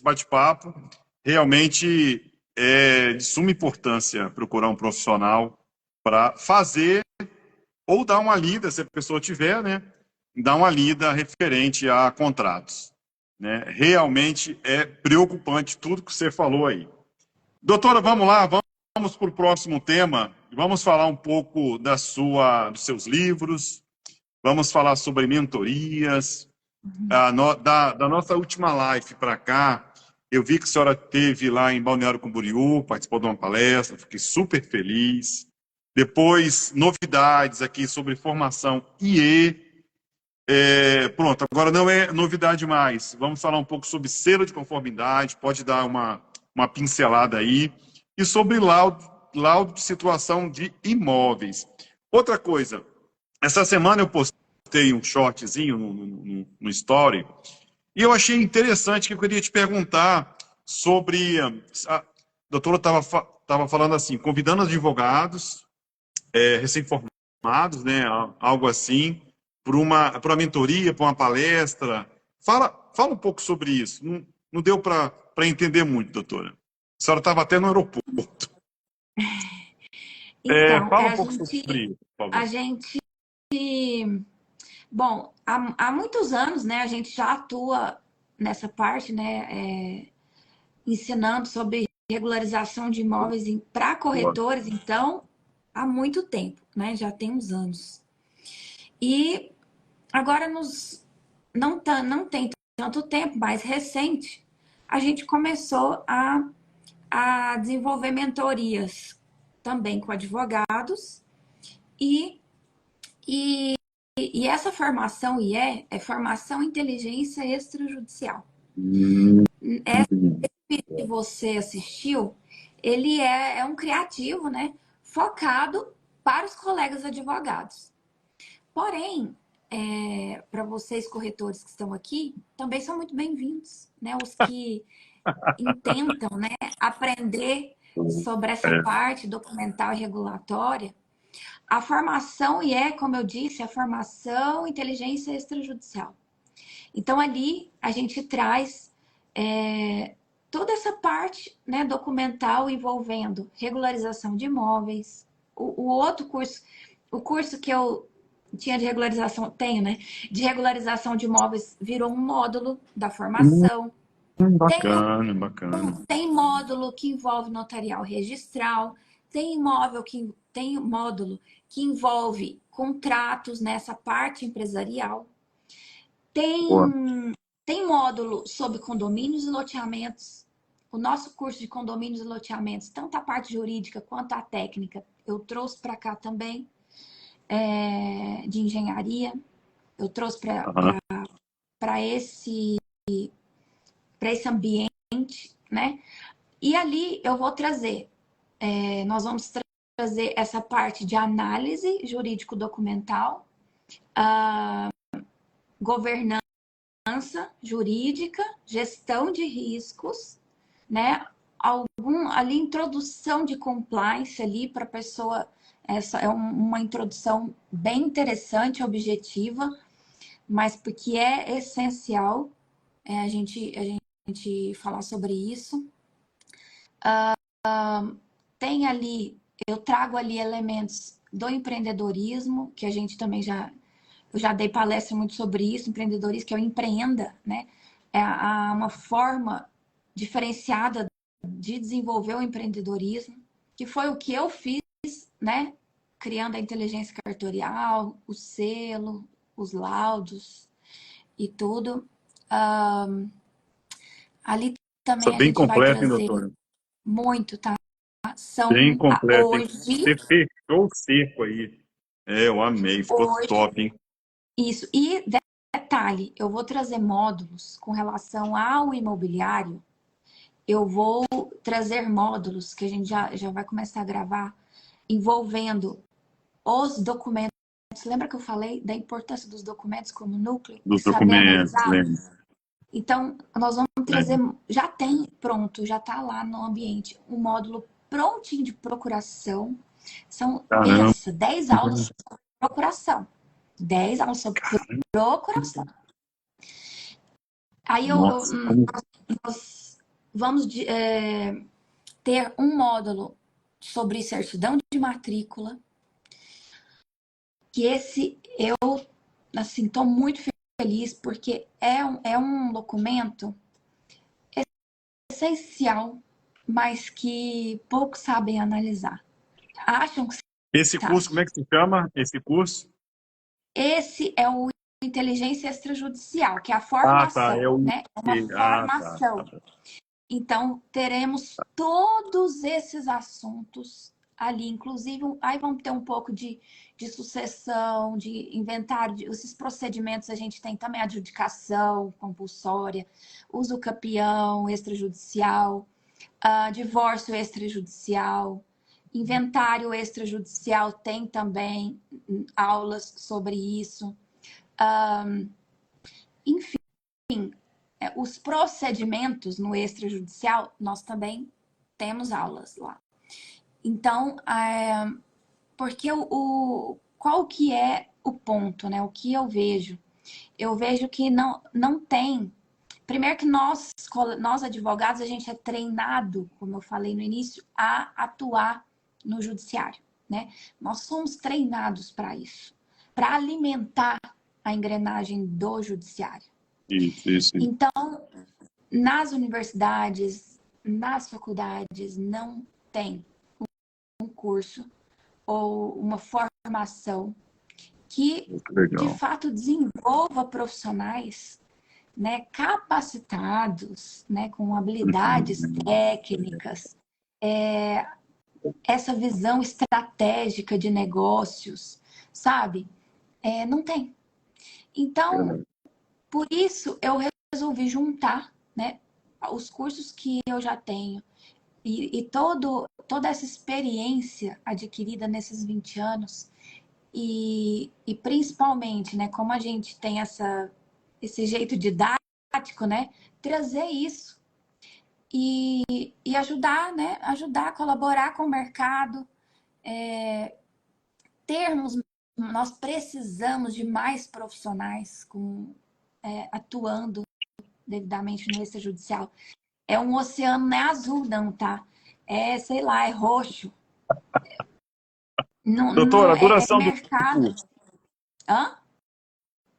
bate-papo. Realmente é de suma importância procurar um profissional para fazer ou dar uma lida, se a pessoa tiver, né? Dar uma lida referente a contratos, né? Realmente é preocupante tudo que você falou aí. Doutora, vamos lá, vamos para o próximo tema. Vamos falar um pouco dos seus livros, vamos falar sobre mentorias. Da nossa última live para cá, eu vi que a senhora esteve lá em Balneário Camboriú, participou de uma palestra, fiquei super feliz. Depois, novidades aqui sobre formação IE. Pronto, agora não é novidade mais. Vamos falar um pouco sobre selo de conformidade, pode dar uma pincelada aí. E sobre laudo de situação de imóveis. Outra coisa, essa semana eu postei um shortzinho no Story, e eu achei interessante que eu queria te perguntar sobre... A doutora estava falando assim, convidando advogados recém-formados, né, algo assim, para uma mentoria, para uma palestra. Fala um pouco sobre isso. Não deu para entender muito, doutora. A senhora estava até no aeroporto. Então, Fala um pouco sobre isso, por favor. a gente... Bom, há muitos anos, né, a gente já atua nessa parte, né, ensinando sobre regularização de imóveis para corretores, então, há muito tempo, né, já tem uns anos. E agora não tem tanto tempo, mais recente, a gente começou a desenvolver mentorias também com advogados e E, e essa formação é formação em inteligência extrajudicial. Esse vídeo que você assistiu, ele é um criativo, né? Focado para os colegas advogados. Porém, para vocês corretores que estão aqui, também são muito bem-vindos, né? Os que intentam, né, aprender sobre essa É. parte documental e regulatória. A formação, como eu disse, a formação inteligência extrajudicial. Então, ali a gente traz toda essa parte, né, documental envolvendo regularização de imóveis. O outro curso, o curso que eu tinha de regularização, tenho, né? De regularização de imóveis virou um módulo da formação. Bacana, bacana. Tem módulo que envolve notarial registral, tem módulo que envolve contratos nessa parte empresarial. Boa. Tem módulo sobre condomínios e loteamentos. O nosso curso de condomínios e loteamentos, tanto a parte jurídica quanto a técnica, eu trouxe para cá também, de engenharia. Eu trouxe para esse ambiente, né? E ali eu vou trazer, nós vamos trazer essa parte de análise jurídico-documental, governança jurídica, gestão de riscos, né? Ali introdução de compliance ali para a pessoa. Essa é uma introdução bem interessante, objetiva, mas porque é essencial a gente falar sobre isso. Tem ali, eu trago ali elementos do empreendedorismo, que a gente também eu já dei palestra muito sobre isso, empreendedorismo, que é o empreenda, né? É uma forma diferenciada de desenvolver o empreendedorismo, que foi o que eu fiz, né? Criando a inteligência cartorial, o selo, os laudos e tudo. Ali Isso é também a bem gente vai completo, hein, trazer doutora? muito, tá? Bem São completo, hein? hoje, Você fechou o cerco aí. Eu amei, ficou hoje, top, hein? isso. E detalhe, eu vou trazer módulos com relação ao imobiliário. Eu vou trazer módulos que a gente já vai começar a gravar envolvendo os documentos. Lembra que eu falei da importância dos documentos como núcleo e Dos saber documentos, analisá-los? lembra? Então, nós vamos trazer, Lembra. já tem pronto, já está lá no ambiente, um módulo prontinho de procuração. Caramba, Pensa, 10 aulas sobre procuração. 10 aulas sobre procuração. Aí nossa. nós vamos ter um módulo sobre certidão de matrícula, que esse eu, assim, estou muito feliz, porque é um documento essencial, mas que poucos sabem analisar. Acham que Esse curso, como sabe. é que se chama? Esse curso? Esse é o inteligência extrajudicial, que é a Ah, tá. É formação, o. né? É uma Ah, tá. formação. Tá bom. Então, teremos todos esses assuntos ali, inclusive, aí vamos ter um pouco de sucessão, de inventário, esses procedimentos a gente tem também, adjudicação compulsória, uso capião extrajudicial, divórcio extrajudicial, inventário extrajudicial tem também aulas sobre isso. Enfim, os procedimentos no extrajudicial, nós também temos aulas lá. Então, porque qual que é o ponto, né? O que eu vejo? Eu vejo que não tem. Primeiro que nós advogados, a gente é treinado, como eu falei no início, a atuar no judiciário, né? Nós somos treinados para isso, para alimentar a engrenagem do judiciário. Isso. Então, nas universidades, nas faculdades, não tem um curso ou uma formação que, Muito de legal. fato, desenvolva profissionais, né, capacitados, né, com habilidades técnicas, essa visão estratégica de negócios, sabe? não tem. Então, por isso eu resolvi juntar, né, os cursos que eu já tenho e toda essa experiência adquirida nesses 20 anos e principalmente, né, como a gente tem esse jeito didático, né, trazer isso e ajudar, né, ajudar, colaborar com o mercado, termos, nós precisamos de mais profissionais atuando devidamente no extrajudicial. É um oceano, não é azul não, tá? Sei lá, é roxo. Não, Doutora, não a é duração do mercado. curso. Hã?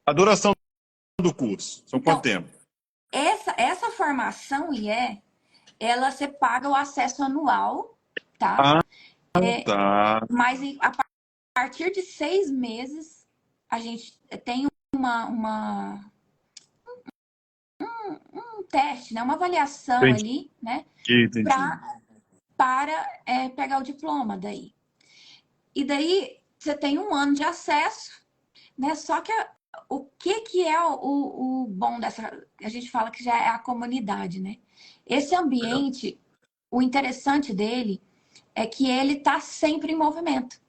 A duração do curso. São quanto Então, tempo? essa formação ela você paga o acesso anual, tá? Ah, tá. Mas a partir de 6 meses a gente tem um teste, né? Uma avaliação Entendi, ali, né? entendi. Pra, para pegar o diploma daí. E daí você tem 1 ano de acesso, né? Só que o que é o bom dessa... A gente fala que já é a comunidade, né? Esse ambiente, o interessante dele é que ele está sempre em movimento.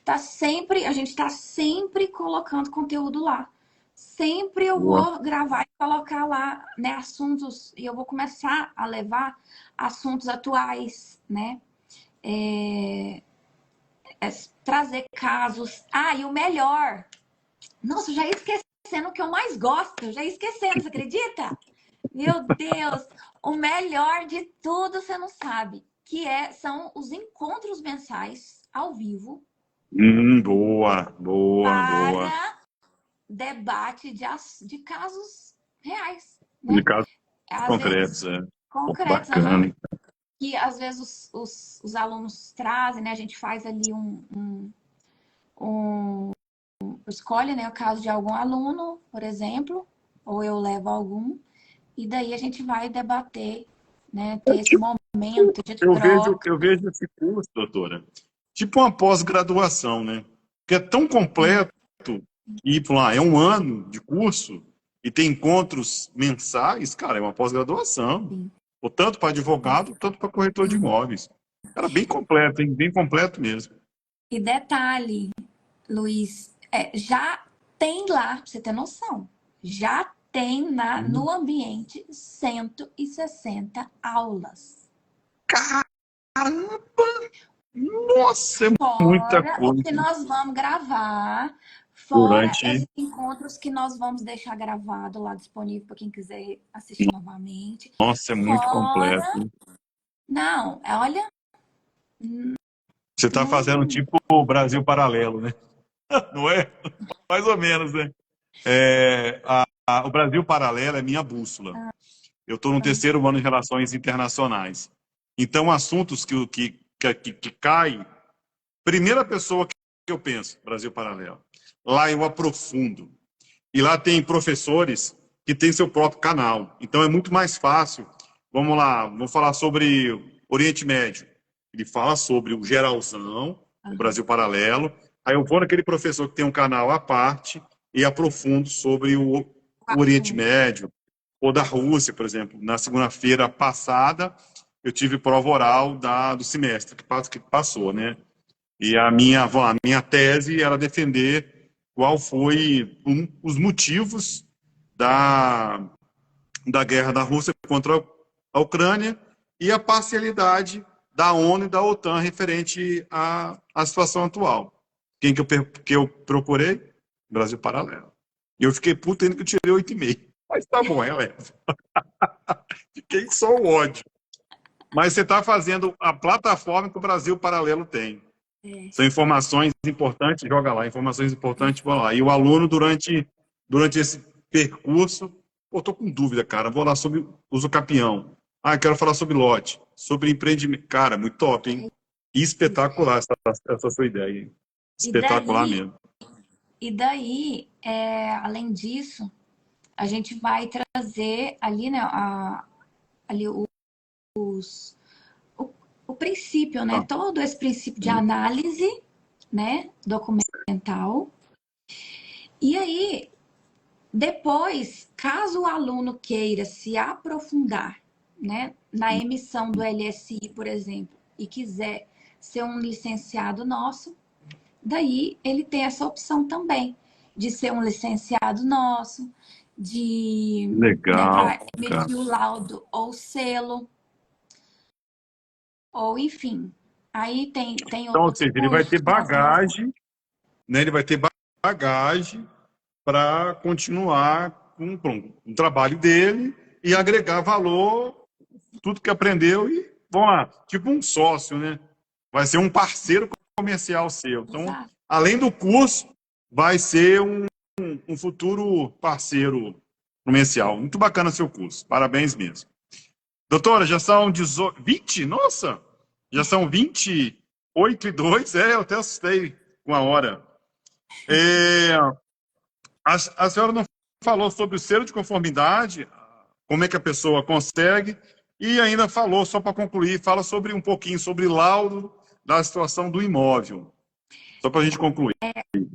A gente está sempre colocando conteúdo lá. Sempre eu Boa. vou gravar e colocar lá, né, assuntos, e eu vou começar a levar assuntos atuais, né? Trazer casos. E o melhor. Nossa, eu já ia esquecendo o que eu mais gosto. Eu já ia esquecendo, você acredita? Meu Deus, o melhor de tudo você não sabe, são os encontros mensais ao vivo Boa, boa, boa. para debate de casos reais, De né? casos Às vezes concretos, é. Pô, concretos, bacana, hein? que às vezes os alunos trazem, né? A gente faz ali escolhe, né, o caso de algum aluno, por exemplo, ou eu levo algum, e daí a gente vai debater, né? Ter esse momento de troca. Eu vejo esse curso, doutora, tipo uma pós-graduação, né? Que é tão completo e, é 1 ano de curso e tem encontros mensais, cara, é uma pós-graduação. Sim. Ou tanto para advogado, tanto para corretor de imóveis. Cara, bem completo, hein? Bem completo mesmo. E detalhe, Luiz, já tem lá, pra você ter noção, já tem no ambiente 160 aulas. Caramba! Nossa, é muita Fora o que coisa. nós vamos gravar, fora Durante. esses encontros que nós vamos deixar gravado lá disponível para quem quiser assistir novamente. Nossa, é muito completo. Fora. Não, olha, Você está fazendo não. tipo o Brasil Paralelo, né? Não é? Mais ou menos, né? O Brasil Paralelo é minha bússola. Eu estou no terceiro ano de Relações Internacionais. Então, assuntos que caem, primeira pessoa que eu penso, Brasil Paralelo. Lá eu aprofundo. E lá tem professores que têm seu próprio canal. Então é muito mais fácil. Vamos lá, vamos falar sobre Oriente Médio. Ele fala sobre o geralzão, o Brasil Paralelo. Aí eu vou naquele professor que tem um canal à parte e aprofundo sobre o Oriente Médio, ou da Rússia, por exemplo. Na segunda-feira passada, eu tive prova oral do semestre que passou, né? E a minha tese era defender qual foi os motivos da guerra da Rússia contra a Ucrânia e a parcialidade da ONU e da OTAN referente à situação atual. Quem que eu procurei? Brasil Paralelo. E eu fiquei puto ainda que eu tirei 8,5. Mas tá bom, é leve. Fiquei só o ódio. Mas você está fazendo a plataforma que o Brasil Paralelo tem. São informações importantes, joga lá, informações importantes, vou lá. E o aluno, durante esse percurso, estou com dúvida, cara, vou lá sobre uso capião. Quero falar sobre lote, sobre empreendimento. Cara, muito top, hein? Espetacular essa sua ideia, hein? E Espetacular daí, mesmo. além disso, a gente vai trazer ali, né, ali o princípio, né? Todo esse princípio de análise, né, documental. E aí, depois, caso o aluno queira se aprofundar, né, na emissão do LSI, por exemplo, e quiser ser um licenciado nosso, daí ele tem essa opção também de ser um licenciado nosso, de, né, Legal, para cara. emitir o laudo ou selo, ou enfim. Aí tem Então, ou outros seja, ele vai cursos ter que nós temos. bagagem, né? Ele vai ter bagagem para continuar com o trabalho dele e agregar valor, tudo que aprendeu e, vamos lá, tipo um sócio, né? Vai ser um parceiro comercial seu. Então, Exato. além do curso, vai ser um futuro parceiro comercial. Muito bacana seu curso. Parabéns mesmo. Doutora, já são 18, 20? Nossa! Já são 28:02. Eu até assustei com a hora. É, a senhora não falou sobre o selo de conformidade, como é que a pessoa consegue, e ainda falou, só para concluir, fala sobre um pouquinho sobre laudo da situação do imóvel. Só para a gente concluir.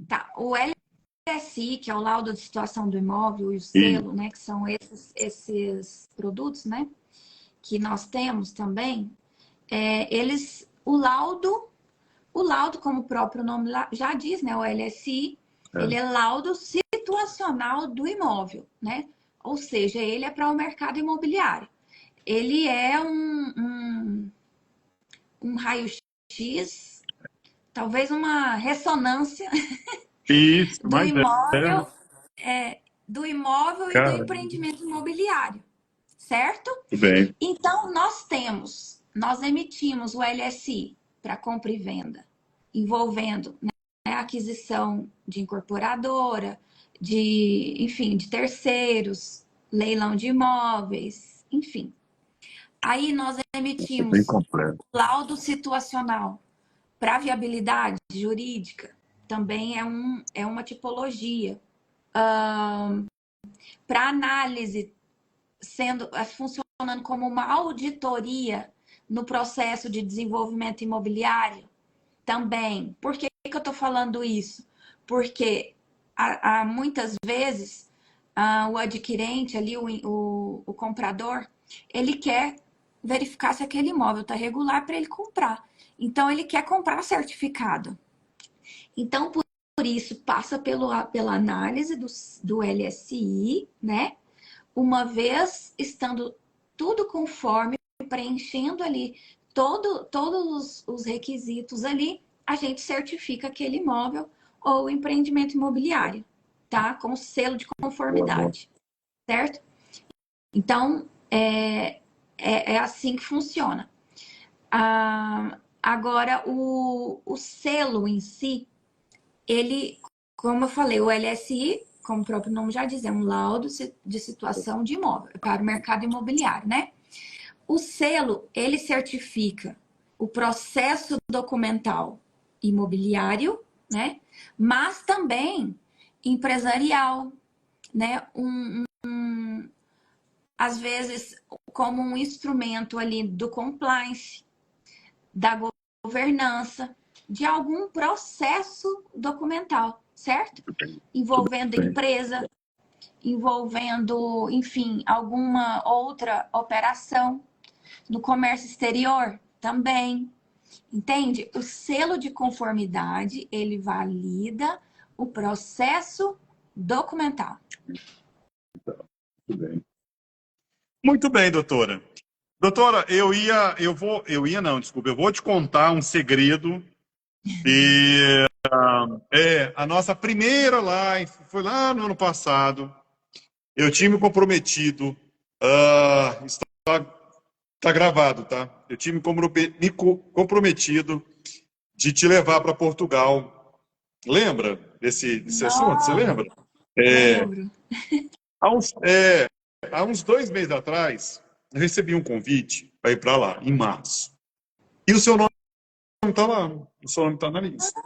Tá. O LSI, que é o laudo de situação do imóvel, e o E, selo, né, que são esses produtos, né, que nós temos também, o laudo, como o próprio nome já diz, né, o LSI, ele é laudo situacional do imóvel, né? Ou seja, ele é para o mercado imobiliário. Ele é um raio-x, talvez uma ressonância isso, do mas imóvel, do imóvel e do cara, empreendimento imobiliário, certo? tudo bem. Então, nós emitimos o LSI para compra e venda, envolvendo, né, a aquisição de incorporadora, enfim, de terceiros, leilão de imóveis, enfim. Aí nós Bem emitimos completo. laudo situacional para viabilidade jurídica, também é uma tipologia. Para análise, funcionando como uma auditoria no processo de desenvolvimento imobiliário, também. Por que eu estou falando isso? Porque há muitas vezes o adquirente ali, o comprador, ele quer verificar se aquele imóvel está regular para ele comprar. Então, ele quer comprar certificado. Então, por isso, passa pela análise do LSI, né? Uma vez estando tudo conforme, preenchendo ali todos os requisitos ali, a gente certifica aquele imóvel ou empreendimento imobiliário, tá? Com selo de Boa, boa. conformidade, certo? Então, é assim que funciona. Agora, o selo em si, ele, como eu falei, o LSI, como o próprio nome já diz, é um laudo de situação de imóvel, para o mercado imobiliário, né? O selo, ele certifica o processo documental imobiliário, né? Mas também empresarial, né? Às vezes, como um instrumento ali do compliance, da governança, de algum processo documental, certo? Tudo Envolvendo bem. empresa, envolvendo, enfim, alguma outra operação no comércio exterior também. Entende? O selo de conformidade, ele valida o processo documental. Tudo bem. Muito bem, doutora. Doutora, não, desculpa, eu vou te contar um segredo. E a nossa primeira live foi lá no ano passado. Eu tinha me comprometido, está tá gravado, tá? Eu tinha me comprometido de te levar para Portugal. Lembra desse assunto? Você Nossa, lembra? lembro. Há uns, é, há uns 2 meses atrás, eu recebi um convite para ir para lá, em março. E o seu nome está lá, o seu nome está na lista.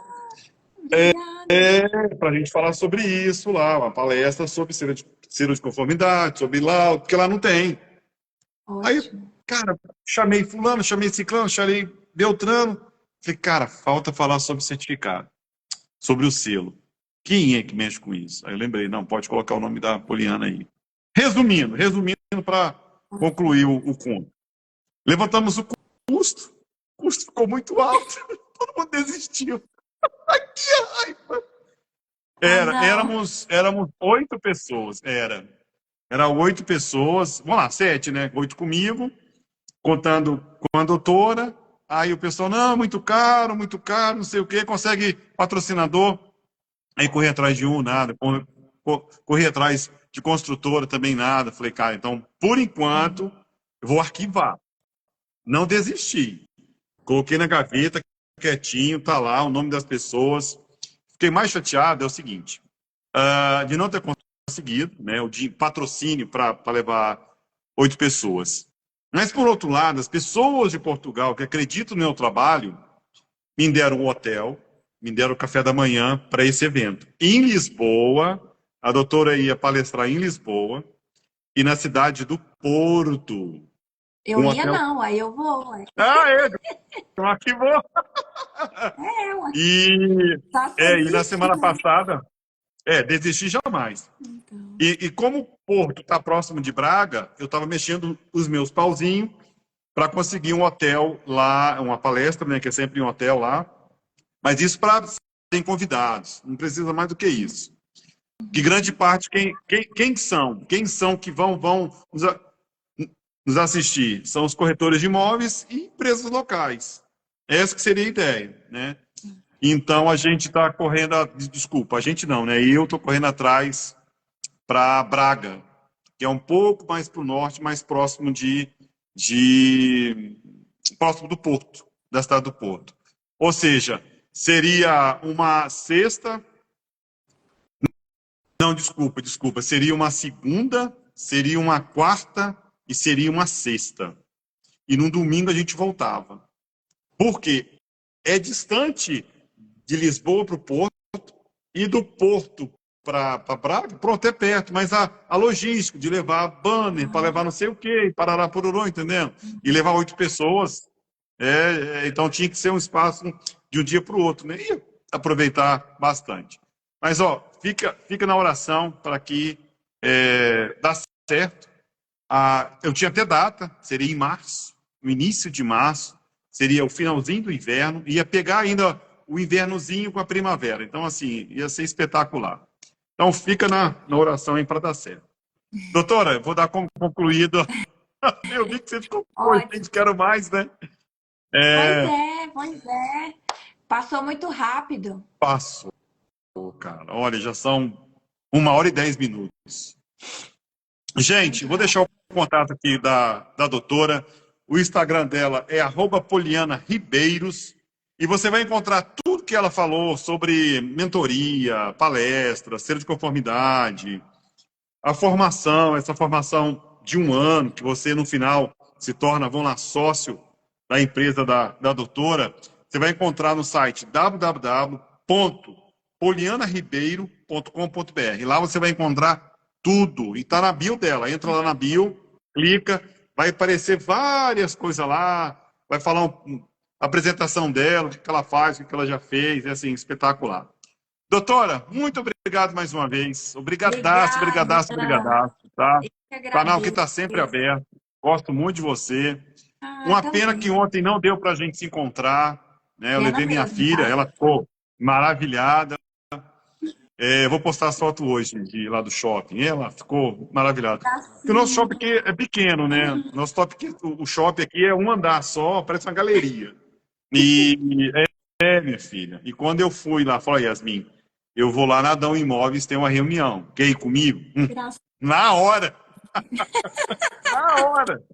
Obrigada. Para a gente falar sobre isso lá, uma palestra sobre selo de conformidade, sobre lá, porque lá não tem. Aí, Ótimo. cara, chamei fulano, chamei ciclano, chamei Beltrano. Falei, cara, falta falar sobre certificado, sobre o selo. Quem é que mexe com isso? Aí eu lembrei, não, pode colocar o nome da Poliana aí. Resumindo para concluir o conto. Levantamos o o custo ficou muito alto, todo mundo desistiu. Que raiva! Éramos 8 pessoas, era 8 pessoas, vamos lá, 7, né? 8 comigo, contando com a doutora. Aí o pessoal, não, muito caro, não sei o quê, consegue patrocinador. Aí corri atrás de nada, corri atrás de construtora também, nada. Falei, cara, então, por enquanto, eu vou arquivar. Não desisti. Coloquei na gaveta, quietinho, tá lá o nome das pessoas. Fiquei mais chateado, é o seguinte, de não ter conseguido, né, o patrocínio para levar 8 pessoas. Mas, por outro lado, as pessoas de Portugal que acreditam no meu trabalho me deram um hotel, me deram o café da manhã para esse evento. Em Lisboa, a doutora ia palestrar em Lisboa e na cidade do Porto. Eu ia hotel... não, aí eu vou. Aqui vou. Ué. E na semana passada, desisti jamais. Então. E como o Porto está próximo de Braga, eu estava mexendo os meus pauzinhos para conseguir um hotel lá, uma palestra, né, que é sempre um hotel lá. Mas isso para serem convidados, não precisa mais do que isso. Que grande parte, quem são que vão nos assistir? São os corretores de imóveis e empresas locais. Essa que seria a ideia, né? Então a gente está correndo, desculpa, a gente não, né? Eu estou correndo atrás para Braga, que é um pouco mais para o norte, mais próximo próximo do Porto, da cidade do Porto. Ou seja, seria uma sexta. Não, desculpa. Seria uma segunda, seria uma quarta e seria uma sexta. E no domingo a gente voltava. Por quê? É distante de Lisboa para o Porto e do Porto para Braga, pronto, é perto, mas a logística de levar banner, para levar não sei o quê, parará pororô, entendendo? E levar 8 pessoas, então tinha que ser um espaço de um dia para o outro, né? E aproveitar bastante. Mas, fica na oração para que dá certo. Eu tinha até data, seria em março, no início de março, seria o finalzinho do inverno, ia pegar ainda o invernozinho com a primavera. Então, assim, ia ser espetacular. Então, fica na oração aí para dar certo. Doutora, eu vou dar como concluído. Eu vi que você ficou contente, quero mais, né? Pois é. Passou muito rápido. Passou, cara. Olha, já são 1h10. Gente, vou deixar o contato aqui da doutora. O Instagram dela é @polianaribeiros. E você vai encontrar tudo que ela falou sobre mentoria, palestra, selo de conformidade, a formação, essa formação de 1 ano, que você no final se torna, vamos lá, sócio da empresa da doutora. Você vai encontrar no site www.polianaribeiro.com.br. Lá você vai encontrar tudo. E está na bio dela. Entra lá na bio, clica, vai aparecer várias coisas lá, vai falar a apresentação dela, o que ela faz, o que ela já fez, é assim, espetacular. Doutora, muito obrigado mais uma vez. Brigadaço, tá? O canal que está sempre aberto. Gosto muito de você. Uma pena que ontem não deu para a gente se encontrar, né? Eu levei minha filha, ela ficou maravilhada. Vou postar as fotos hoje lá do shopping. Ela ficou maravilhada. Porque o nosso shopping aqui é pequeno, né? O shopping aqui é um andar só, parece uma galeria. Minha filha. E quando eu fui lá, falei, Yasmin, eu vou lá na Adão Imóveis, tem uma reunião. Quer ir comigo? Na hora! Na hora!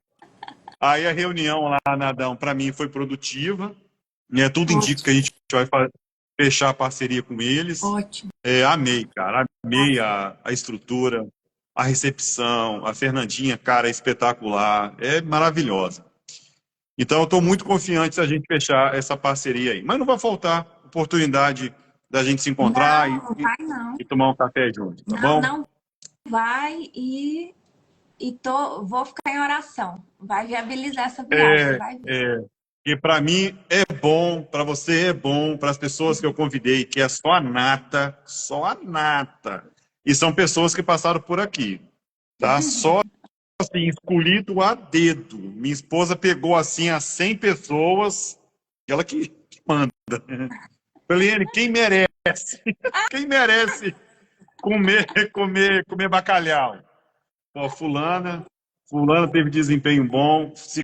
Aí a reunião lá na Adão, para mim, foi produtiva. Né? Tudo indica que a gente vai fechar a parceria com eles. Ótimo. Amei, cara. Amei a estrutura, a recepção, a Fernandinha, cara, é espetacular. É maravilhosa. Então, eu estou muito confiante da gente fechar essa parceria aí. Mas não vai faltar oportunidade da gente se encontrar e tomar um café junto, tá bom? Não vai vou ficar em oração. Vai viabilizar essa viagem. E para mim é bom, para você é bom, para as pessoas que eu convidei, que é só a nata. E são pessoas que passaram por aqui, tá? Só assim, escolhido a dedo. Minha esposa pegou assim as 100 pessoas, ela que manda. Eliane, quem merece? Quem merece comer bacalhau? Pô, fulana teve desempenho bom, se